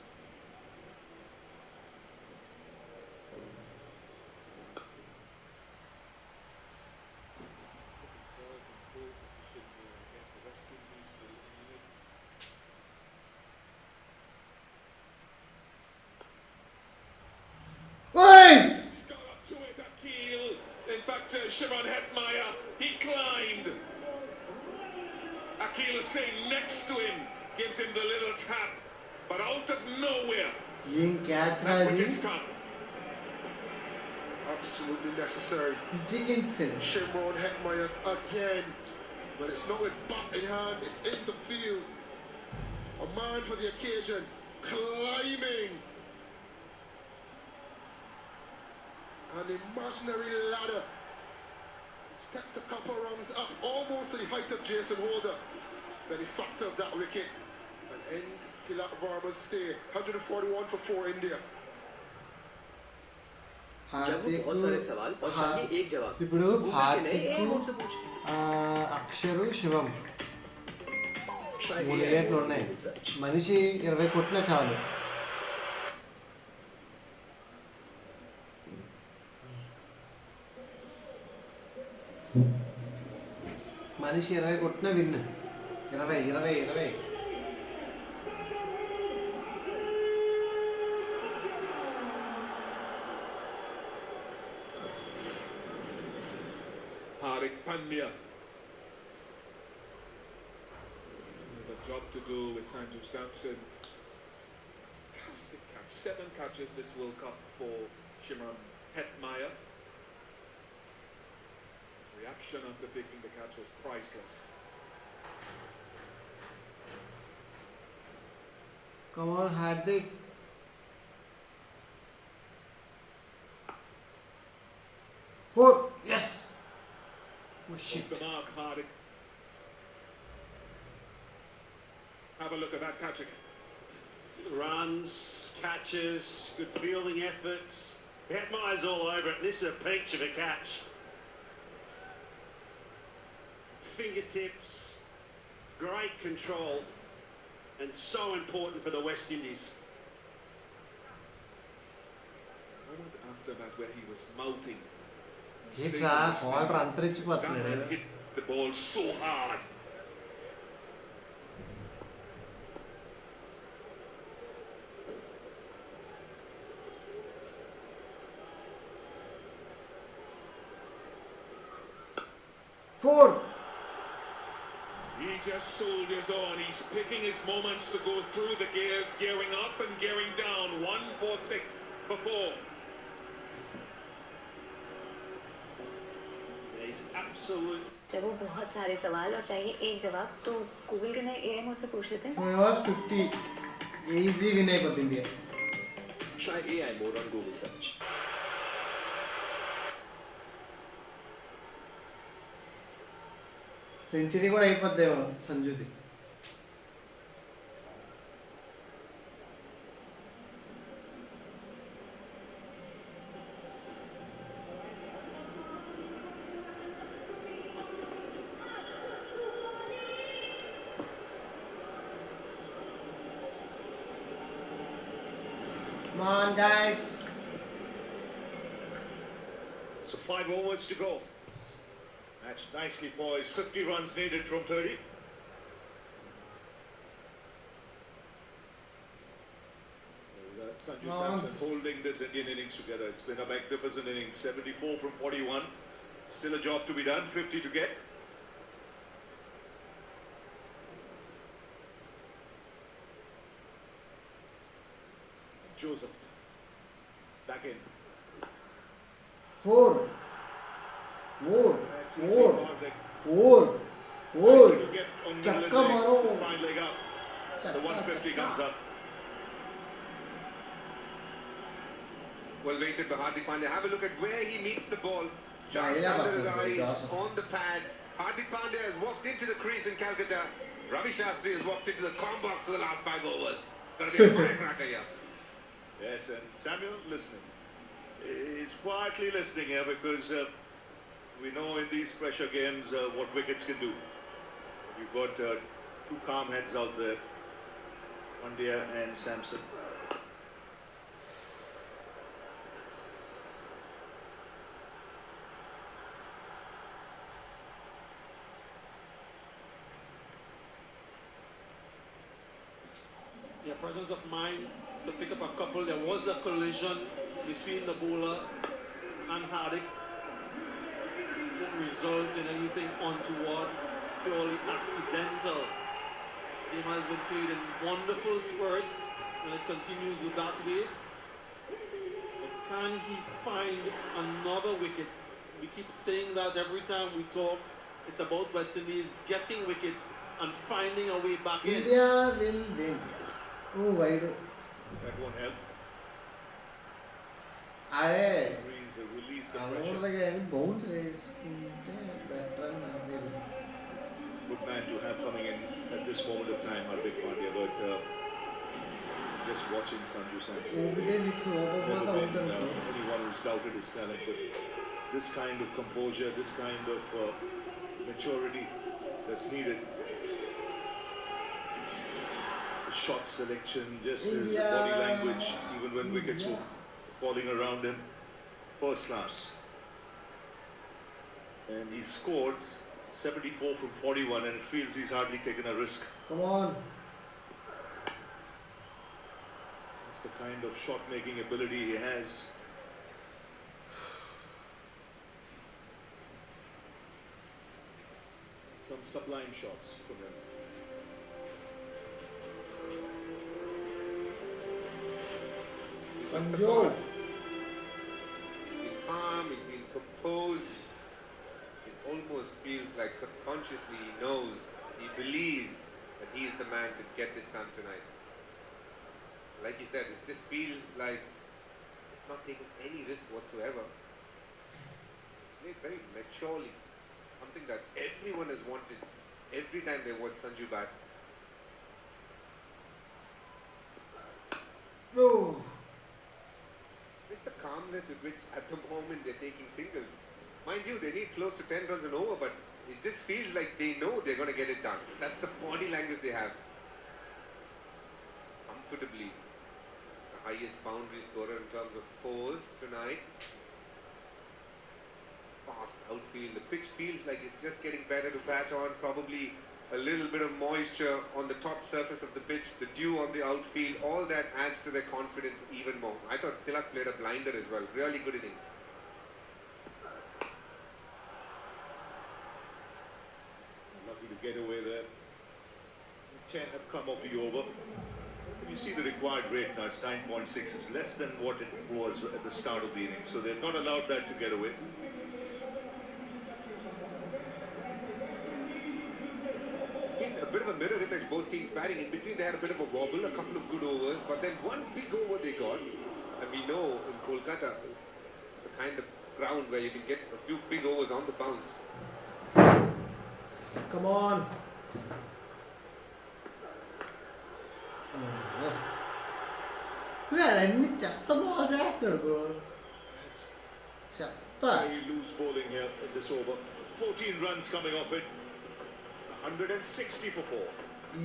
Oi! Got up to it, Akil. In fact, Shimon Hetmeyer, he climbed. Akil is sitting next to him, gives him the little tap, but out of nowhere, Ying catch that ready. wicket's come. Absolutely necessary. Jigginson. Shimron Hetmeyer again. But it's not with bat in hand, it's in the field. A man for the occasion, climbing an imaginary ladder. He stepped a couple runs up, almost to the height of Jason Holder. Benefactor of that wicket. And ends Tilak Varma's stay. 141 for 4 India. ఇప్పుడు హార్దిక్ అక్షరు శివం 3 వికెట్లు ఉన్నాయి. మనిషి 20 కొట్టినా చాలు. మనిషి 20 కొట్టినా win. 20. Hardik Pandya. A job to do with Sanju Samson. Fantastic catch. 7 catches this World Cup for Shimron Hetmeyer. His reaction after taking the catch was priceless. Come on, Hardik. 4. Yes. Oh shit. Off the mark, Hardik. Have a look at that catch again. Runs, catches, good fielding efforts. Hetmeyer's all over it. This is a peach of a catch. Fingertips, great control, and so important for the West Indies. Moment after that where he was mouting. ఏంట్రా order అంతరించిపోతున్నాడు. That man hit the ball so hard. He just soldiers on. He's picking his moments to go through the gears, gearing up and gearing down. 1 for 6 for 4. He's absolute. जब वो बहुत सारे सवाल और चाहिए एक जवाब तो गूगल के नए AI मुझसे पूछ लेते हैं. 50 ఈజీ విన్ అయిపోతుంది India. Try AI mode on Google search. Century కూడా అయిపోద్దేమో సంజుది. Come on, guys. So 5 overs to go. Match nicely poised. 50 runs needed from 30. Sanju No. Samson holding this Indian innings together. It's been a magnificent innings. 74 from 41. Still a job to be done. 50 to get. Joseph back in. 4 4 That's 4 easy for the 4 bicycle gift on middle चक्का leg. मारो Fine leg up. The 150 comes up. Well weighted by Hardik Pandya. Have a look at where he meets the ball. Yeah, Just yeah, under his but- eyes, Joseph. on the pads. Hardik Pandya has walked into the crease in Calcutta. Ravi Shastri has walked into the calm box for the last 5 overs. It's going to be a firecracker here. Yes, and Samuel listening. He's quietly listening here because we know in these pressure games what wickets can do. You've got two calm heads out there, Pandya and Samson. Yeah, presence of mind to pick up a couple. There was a collision between the bowler and Hardik. Didn't result in anything untoward, purely accidental. Game has been played in wonderful spurts and it continues that way. But can he find another wicket? We keep saying that every time we talk. It's about West Indies getting wickets and finding a way back in. India will win. Oh wide That won't help. అరే Release the అలవాటు pressure. కానీ bounce వేసుకుంటే better అని నాకు తెలియదు. Good man to have coming in at this moment of time, Hardik Pandya. But just watching Sanju Samson. ఓపికే 6 There's over never out been అనుకో. anyone who's doubted his talent, but it's this kind of composure, this kind of maturity that's needed. The shot selection, just his body language, even when wickets were falling around him, first class. And he scored 74 from 41, and it feels he's hardly taken a risk. Come on. It's the kind of shot-making ability he has. Some sublime shots from him. Sanju. He's been calm, he's been composed. It almost feels like subconsciously he knows, he believes that he is the man to get this done tonight. Like you said, it just feels like he's not taking any risk whatsoever. He's played very maturely. Something that everyone has wanted every time they watch Sanju bat. No. It's the calmness with which at the moment they're taking singles. Mind you, they need close to 10 runs and over, but it just feels like they know they're going to get it done. That's the body language they have. Comfortably, the highest boundary scorer in terms of fours tonight. Fast outfield. The pitch feels like it's just getting better to patch on. Probably a little bit of moisture on the top surface of the pitch, the dew on the outfield, all that adds to their confidence even more. I thought Tilak played a blinder as well. Really good innings. Lucky to get away there. 10 have come off the over. You see the required rate now, it's 9.6. It's less than what it was at the start of the inning. So they've not allowed that to get away. It's been a bit of a mirror image, both teams batting. In between, they had a bit of a wobble, a couple of good overs, but then one big over they got. And we know in Kolkata, the kind of ground where you can get a few big overs on the bounce. Come on. అన్ని చెత్త ball చేస్తున్నాడు bro చెత్త Very loose bowling here in this over. 14 runs coming off it. 160 for 4.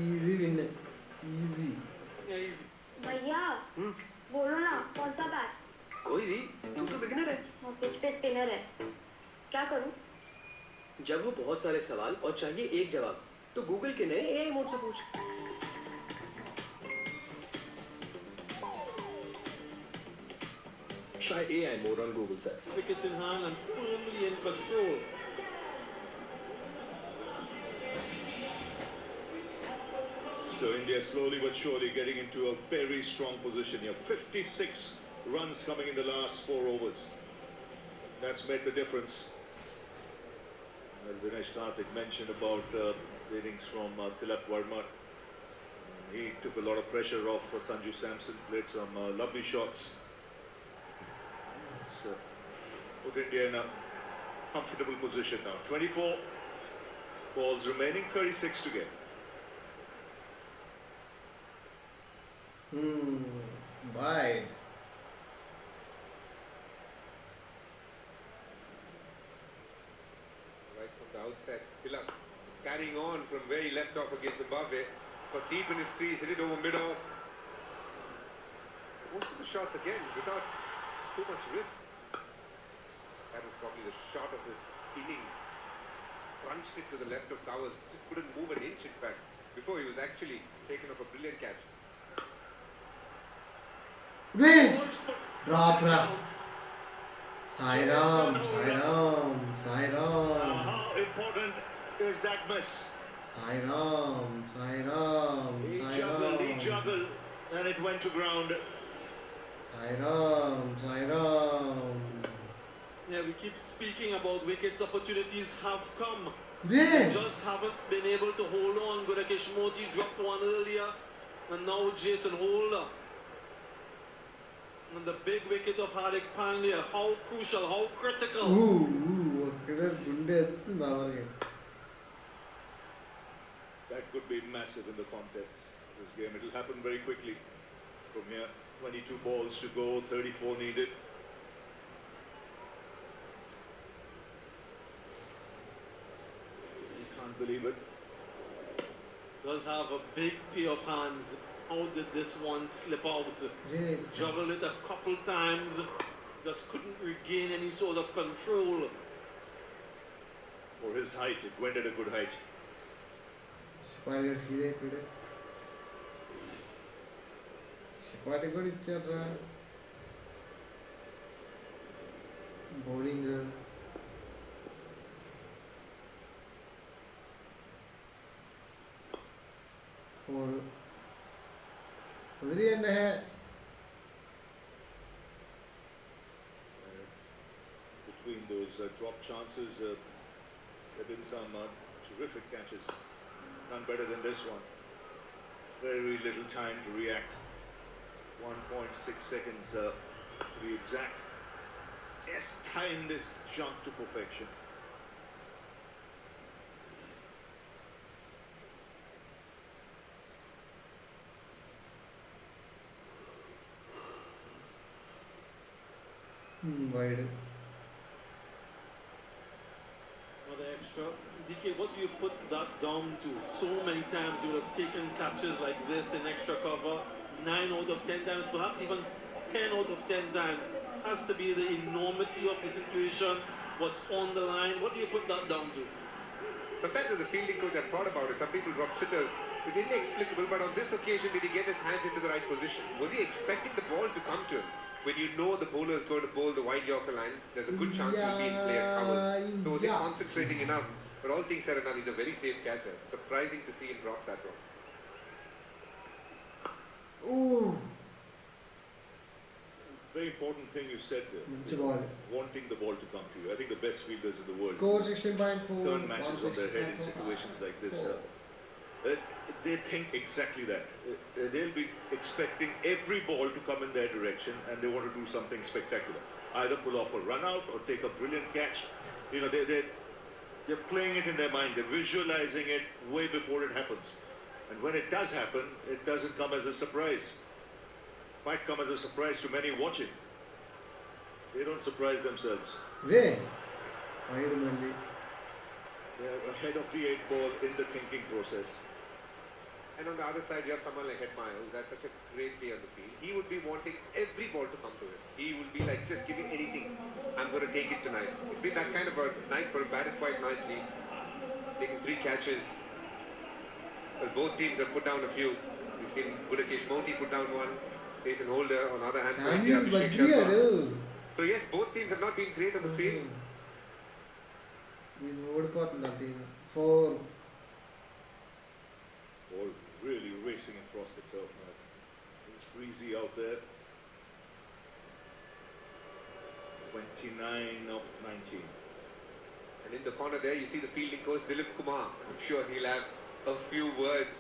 Easy win easy भैया बोलो ना कौन सा bat कोई भी, तू तो बिगिनर है। वो पिच पे स्पिनर है क्या करूं जब हो बहुत सारे सवाल और चाहिए एक जवाब, तो गूगल के नए AI मोड से पूछ। Try AI mode on Google Search. Wickets in hand and firmly in control. So India slowly but surely getting into a very strong position here. 56 runs coming in the last 4 overs. That's made the difference. As Dinesh Karthik mentioned about the innings from Tilak Verma. He took a lot of pressure off Sanju Samson, played some lovely shots. It's put India in a comfortable position now. 24 balls remaining, 36 to get. Wide. Right from the outset, Tilak is carrying on from where he left off against Zimbabwe. Got deep in his crease, hit it over mid-off. Most of the shots again without too much risk. That was probably the shot of his innings. Crunched it to the left of Towers. Just couldn't move an inch in fact before he was actually taken off a brilliant catch. Drop. Sai Ram. How important is that miss? Sai Ram. He juggled, and it went to ground. Sai Ram. Yeah, we keep speaking about wickets. Opportunities have come. Yeah. They just haven't been able to hold on. Gudakesh Moti dropped one earlier, and now Jason Holder. And the big wicket of Hardik Pandya. How crucial, how critical. That could be massive in the context of this game. It will happen very quickly. From here, 22 balls to go, 34 needed. You can't believe it. Does have a big pair of hands. How did this one slip out? Juggled it a couple times. Just couldn't regain any sort of control. For his height, it went at a good height. Bowling. For Between those drop chances, there have been some terrific catches. None better than this one. Very little time to react. 1.6 seconds to be exact. Just timed this jump to perfection. Wide. Another extra. DK, what do you put that down to? So many times you would have taken catches like this in extra cover. 9 out of 10 times, perhaps even 10 out of 10 times. Has to be the enormity of the situation, what's on the line. What do you put that down to? Sometimes as a fielding coach, I've thought about it. Some people drop sitters. It's inexplicable, but on this occasion, did he get his hands into the right position? Was he expecting the ball to come to him? When you know the bowler is going to bowl the wide Yorker line, there's a good chance he'll be in play at covers. So was he concentrating enough? But all things said and done, he's a very safe catcher. It's surprising to see him drop that one. Ooh. Very important thing you said there. Wanting the ball to come to you. I think the best fielders in the world Score 16.4. turn matches on their head in situations like this. They think exactly that. They'll be expecting every ball to come in their direction, and they want to do something spectacular. Either pull off a run out or take a brilliant catch. You know, they're playing it in their mind. They're visualizing it way before it happens. And when it does happen, it doesn't come as a surprise. Might come as a surprise to many watching. They don't surprise themselves. Ray. They're ahead of the 8 ball in the thinking process. And on the other side, you have someone like Hedmaya, who's had such a great day on the field. He would be wanting every ball to come to him. He would be like, just give me anything. I'm going to take it tonight. It's been that kind of a night for him. Batted quite nicely. Taking 3 catches. Well, both teams have put down a few. We've seen Gudakesh Moti put down one. Jason Holder, on the other hand, for India, Abhishek Sharma. So yes, both teams have not been great on the field. వీళ్ళు ఓడిపోతుంది ఆ team 4. Ball really racing across the turf now. It's breezy out there. 29 of 19. And in the corner there, you see the fielding coach Dilip Kumar. I'm sure he'll have a few words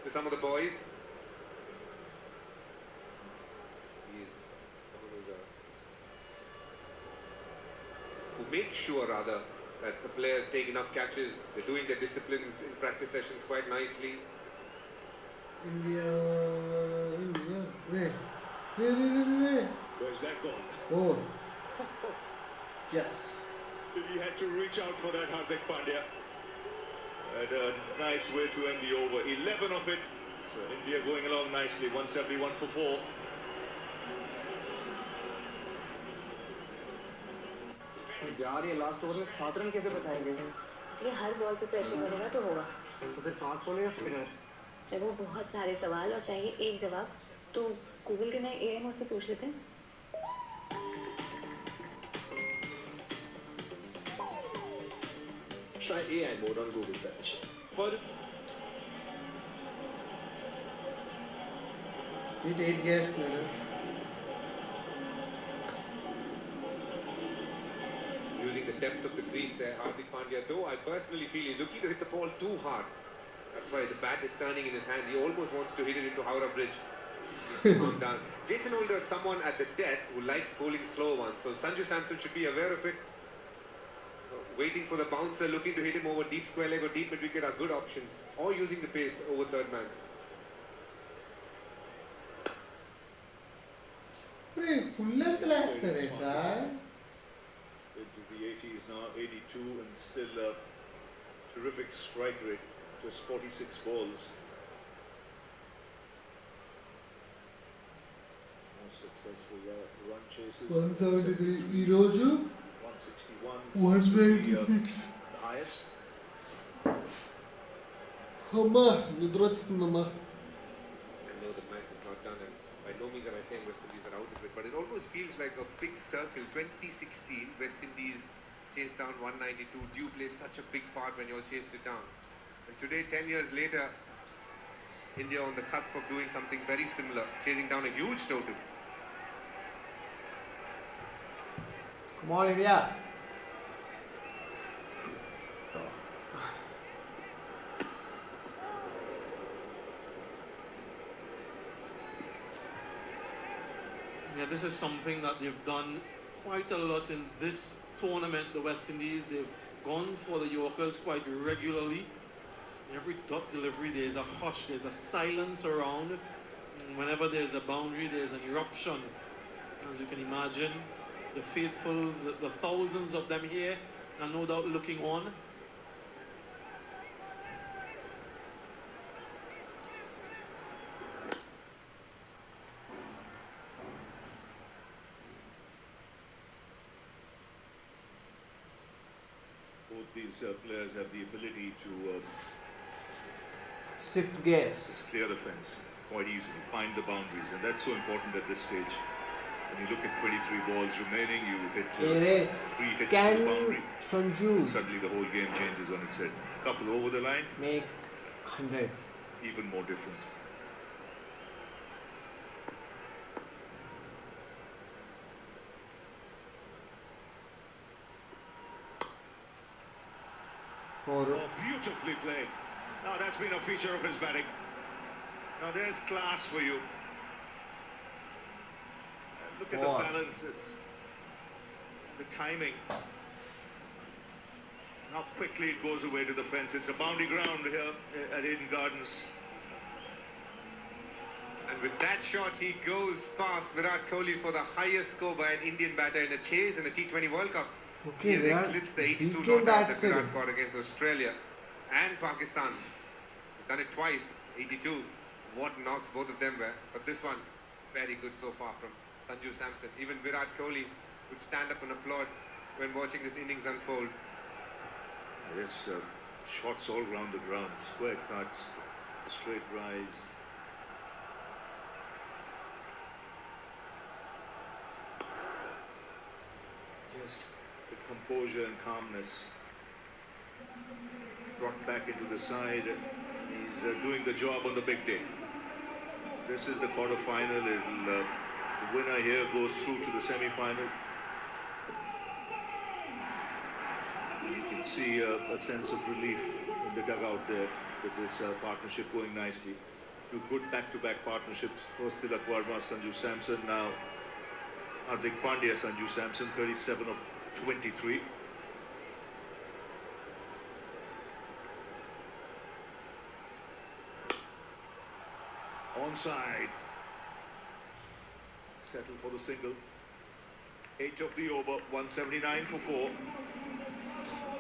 to some of the boys. Who make sure rather that the players take enough catches. They're doing their disciplines in practice sessions quite nicely. India. Where? Where's that gone? Oh. Yes. He had to reach out for that, Hardik Pandya. And a nice way to end the over. 11 of it. So India going along nicely. 171 for 4. यार ये last over में 7 run कैसे बचाएंगे? ये हर ball पे pressure करेगा तो होगा। तो फिर फास्ट बॉलर या स्पिनर? जब वो बहुत सारे सवाल और चाहिए एक जवाब तो गूगल के नए एआई मोड से पूछ लेते हैं। Try AI mode on Google search. But It 8 gas madam. Using the depth of the crease there, Hardik Pandya, though I personally feel he's looking to hit the ball too hard. That's why the bat is turning in his hand. He almost wants to hit it into Howrah Bridge. Calm down. Jason Holder is someone at the death who likes bowling slow ones. So Sanju Samson should be aware of it. Waiting for the bouncer, looking to hit him over deep square leg or deep mid wicket are good options. Or using the pace over third man. Full length last right? into the 80s now, 82, and still a terrific strike rate. Just 46 balls. Most successful run chases. 173. ఈ రోజు 161. 196. The highest. అమ్మా నిద్ర వస్తుందమ్మా. I know the match is not done, and by no means am I saying West Indies are out of it, but it almost feels like a big circle. 2016, West Indies chased down 192. Dew played such a big part when you all chased it down. And today, 10 years later, India on the cusp of doing something very similar, chasing down a huge total. Come on India. Yeah, this is something that they've done quite a lot in this tournament, the West Indies. They've gone for the Yorkers quite regularly. Every dot delivery, there's a hush, there's a silence around. And whenever there's a boundary, there's an eruption. As you can imagine, the faithfuls, the thousands of them here, are no doubt looking on. Both these players have the ability to Shift gas. just clear the fence quite easily, find the boundaries, and that's so important at this stage. When you look at 23 balls remaining, you hit 3 hits to Can the boundary. Sanju And suddenly the whole game changes on its head. Couple over the line, make 100? even more different. Oh, beautifully played. Now that's been a feature of his batting. Now there's class for you. And look at the balances, the timing. How quickly it goes away to the fence. It's a boundary ground here at Eden Gardens. And with that shot, he goes past Virat Kohli for the highest score by an Indian batter in a chase in a T20 World Cup. Okay, He has Virat- eclipsed the 82 weekend not out that accident. Virat got against Australia and Pakistan. He's done it twice, 82. What knocks both of them were. But this one, very good so far from Sanju Samson. Even Virat Kohli would stand up and applaud when watching this innings unfold. There's shots all round the ground, square cuts, straight drives. has the composure and calmness brought back into the side. He's doing the job on the big day. This is the quarter-final. The winner here goes through to the semi-final. You can see a sense of relief in the dugout there with this partnership going nicely. Two good back-to-back partnerships. First Tilak Verma, Sanju Samson. Now Hardik Pandya, Sanju Samson, 37 of 23. Onside. Settle for the single. 8 of the over, 179 for 4.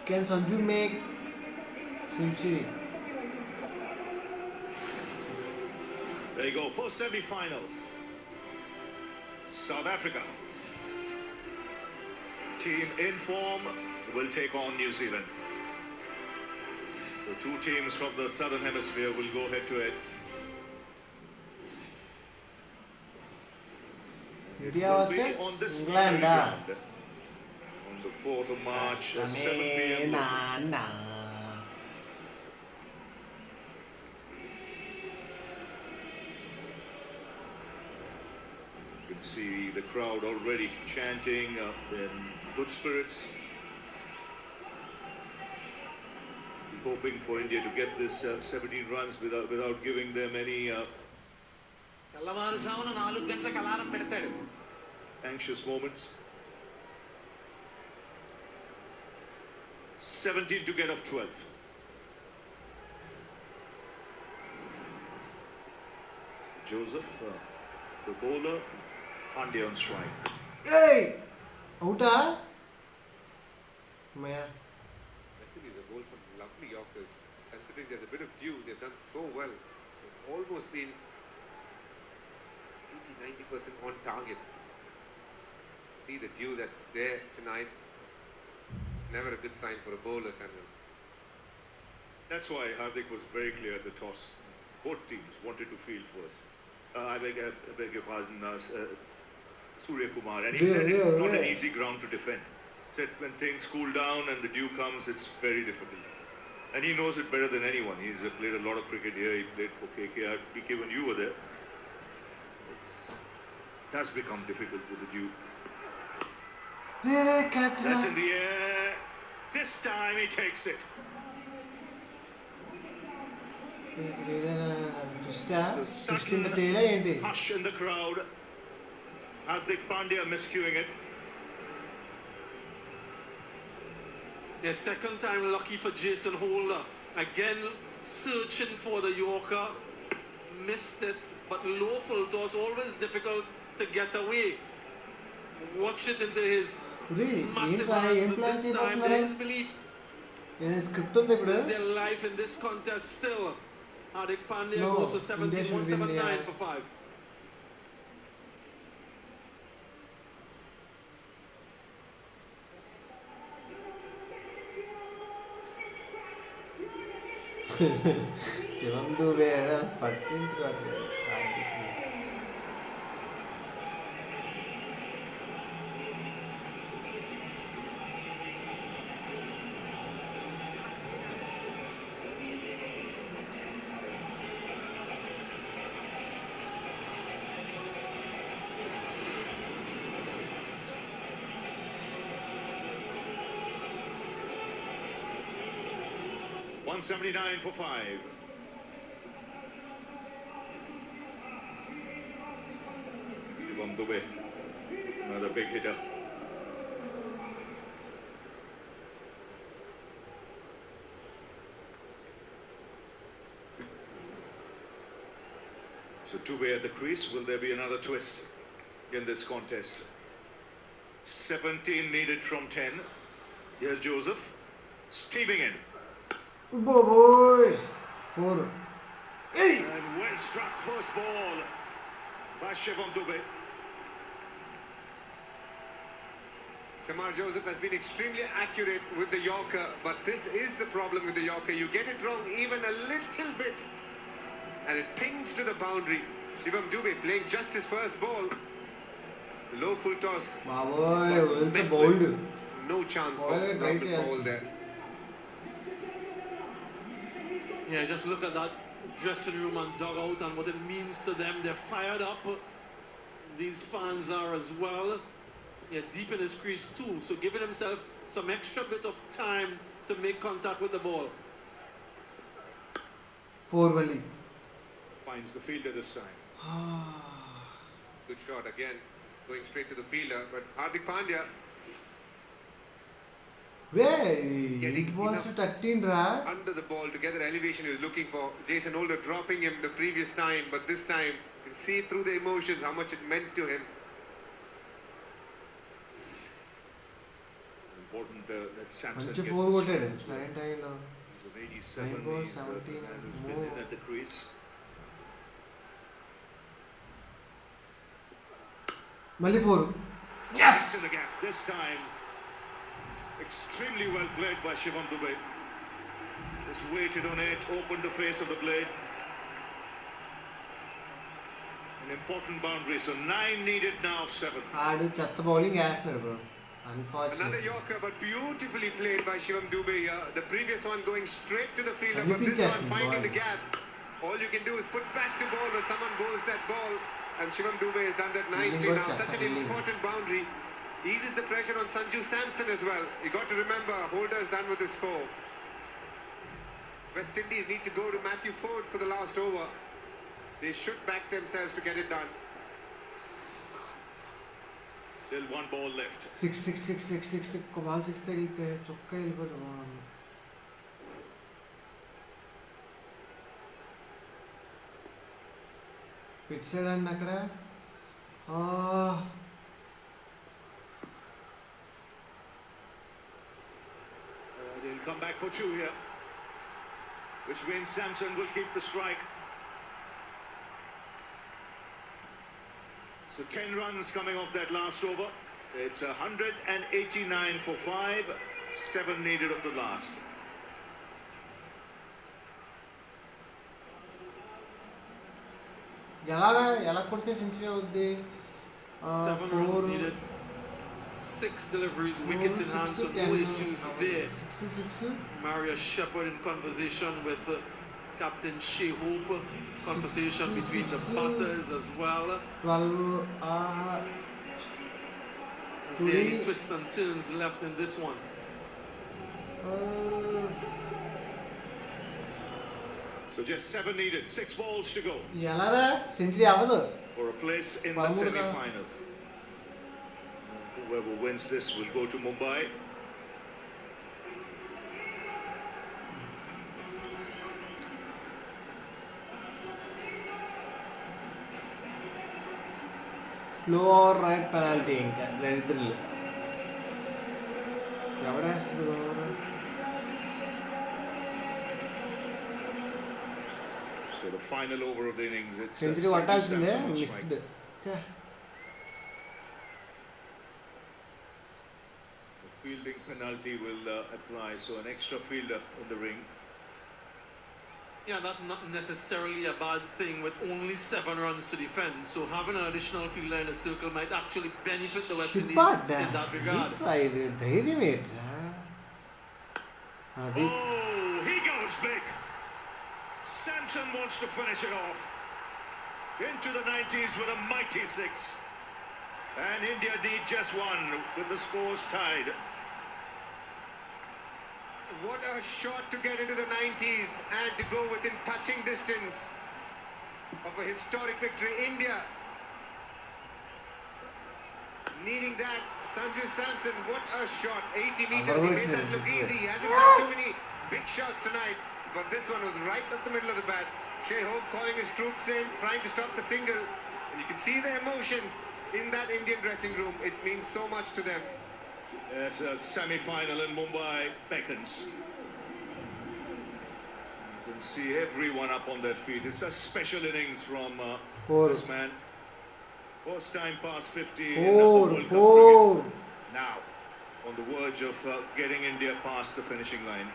Can Sanju make century? There you go, first semi-finals. South Africa. Team in form will take on New Zealand. So two teams from the Southern Hemisphere will go head-to-head. India Will be versus on this England. ground on the 4th of March, 7 p.m. local. You can see the crowd already chanting in good spirits, hoping for India to get this 17 runs without giving them any anxious moments. 17 to get off 12. Joseph, the bowler, Pandya on strike. Hey! Outa? Maya. West Indies have bowled some lovely Yorkers. Considering there's a bit of dew, they've done so well. They've almost been 80-90% on target. See the dew that's there tonight. Never a good sign for a bowler, Samuel. That's why Hardik was very clear at the toss. Both teams wanted to field first. I beg your pardon, Surya Kumar. And he said it's not an easy ground to defend. Said when things cool down and the dew comes, it's very difficult. And he knows it better than anyone. He's played a lot of cricket here. He played for KKR. PK, when you were there, it has become difficult with the dew. That's in the air. This time he takes it. So sudden hush in the crowd. Hardik Pandya miscuing it. Yeah, second time lucky for Jason Holder. Again, searching for the Yorker. Missed it, but low full toss, always difficult to get away. Watch it into his massive hands. This time there is belief. Is their life in this contest still? Hardik Pandya goes for 17, 179 for 5. శివందు వేడ పట్టించుకోవట్లేదు. $179 for 5. Shivam Dube, another big hitter. So Dube at the crease. Will there be another twist in this contest? 17 needed from 10. Here's Joseph steaming in. Boy, 4. Hey! And well struck first ball by Shivam Dube. Shamar Joseph has been extremely accurate with the Yorker, but this is the problem with the Yorker. You get it wrong even a little bit, and it pings to the boundary. Shivam Dube playing just his first ball. Low full toss. Boy, bold. no chance for Ball try Rahul Powell చేయాల్సింది. there. Yeah, just look at that dressing room and dugout and what it means to them. They're fired up. These fans are as well. Yeah, deep in his crease too. So giving himself some extra bit of time to make contact with the ball. 4 మళ్ళీ. Finds the fielder this time. Good shot again, just going straight to the fielder. But Hardik Pandya ray getting 8 balls to enough 13 రా. under the ball to get that elevation he was looking for. Jason Holder dropping him the previous time, but this time you can see through the emotions how much it meant to him. Important that Samson మంచి gets 4 the కొట్టాడు strike as well. 9 టైంలో. He's an 87. 9 balls, He's 17 the man who's and been in more. at the crease. మళ్ళీ 4. Yes! In the gap. This time, extremely well played by Shivam Dubey. Just waited on it, opened the face of the blade. An important boundary. So 9 needed now, 7. ఆడు చెత్త bowling వేస్తున్నాడు bro. Another unfortunate. Yorker, but beautifully played by Shivam Dubey here. The previous one going straight to the fielder, Can you but this pitch one that finding ball? the gap. All you can do is put back to ball when someone bowls that ball, and Shivam Dubey has done that nicely good now. shot, Such an really. important boundary. Eases the pressure on Sanju Samson as well. You got to remember, Holder's done with his 4. West Indies need to go to Matthew Ford for the last over. They should back themselves to get it done. Still 1 ball left. 6 6 6 6 6 ఒక ball 6 తగిలితే చొక్కా వెళ్ళిపోదు. Pitch side అండి అక్కడ. They'll come back for 2 here. Which means Samson will keep the strike. So 10 runs coming off that last over. It's 189 for 5. 7 needed of the last. ఎలా కొడితే century అవుద్ది? 7 runs needed. 6 deliveries, wickets in hand, so no issues there. 6. Mario Shepherd in conversation with Captain Shea Hope. Conversation between the batters as well. 12. Is there any twists and turns left in this one? So just 7 needed. 6 balls to go. ఎలారా century అవ్వదు. For a place in the semi-final. Whoever wins this will go to Mumbai. Slow or right penalty ఇంకా దరిద్రులు. ఎవడేస్తుంది So the final over of the innings. It's century కొట్టాల్సిందే. Missed. The fielding penalty will apply. So an extra fielder in the ring. Yeah, that's not necessarily a bad thing with only 7 runs to defend. So having an additional fielder in the circle might actually benefit the West Indies in that regard. ధైర్యం ఏంట్రా అది. Oh, he goes big. Samson wants to finish it off. Into the 90s with a mighty 6. And India need just 1 with the scores tied. What a shot to get into the 90s and to go within touching distance of a historic victory. India needing that. Sanju Samson, what a shot. 80 meters. He made that look easy. He hasn't got too many big shots tonight, but this one was right up the middle of the bat. Shea Hope calling his troops in, trying to stop the single. And you can see the emotions in that Indian dressing room. It means so much to them. Yes, a semi-final in Mumbai beckons. You can see everyone up on their feet. It's a special innings from this man. First time past 50 in the World Cup cricket. Now, on the verge of getting India past the finishing line.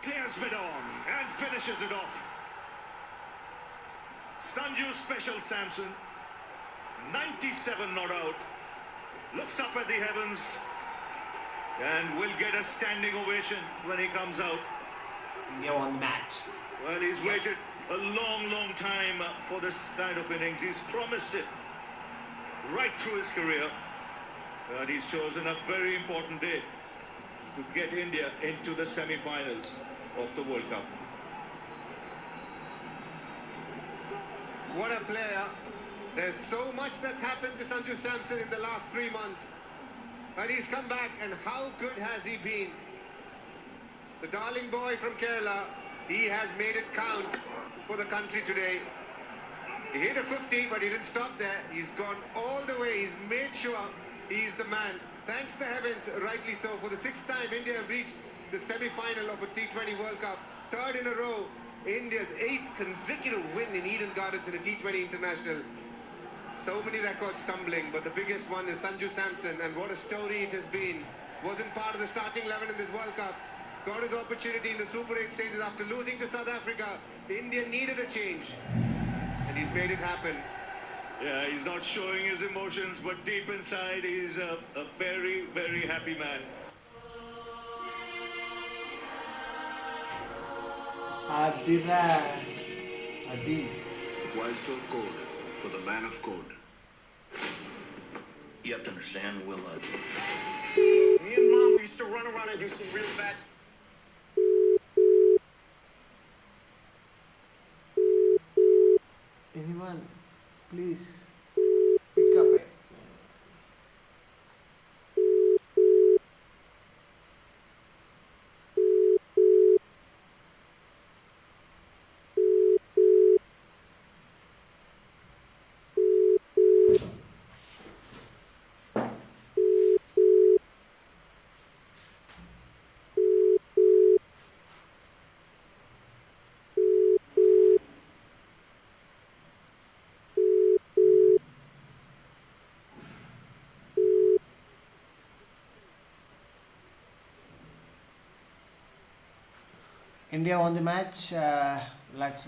clears mid on and finishes it off. Sanju Special Samson, 97 not out, looks up at the heavens and will get a standing ovation when he comes out. India won the match. Well, he's waited a long time for this kind of innings. He's promised it right through his career. And he's chosen a very important day to get India into the semi-finals of the World Cup. What a player. There's so much that's happened to Sanju Samson in the last 3 months. And he's come back, and how good has he been? The darling boy from Kerala, he has made it count for the country today. He hit a 50, but he didn't stop there. He's gone all the way. He's made sure he's the man. Thanks the heavens, rightly so. For the 6th time, India have reached the semi-final of a T20 World Cup. 3rd in a row. India's 8th consecutive win in Eden Gardens in a T20 International. So many records tumbling, but the biggest one is Sanju Samson, and what a story it has been. Wasn't part of the starting 11 in this World Cup. Got his opportunity in the Super 8 stages after losing to South Africa. India needed a change, and he's made it happen. Yeah, he's not showing his emotions, but deep inside he's a very happy man. Adira. Adi. Wildstone code for the man of code. You have to understand, Will. Me and Mom used to run around and do some real bad. Anyone, please pick up it. India won the match. Let's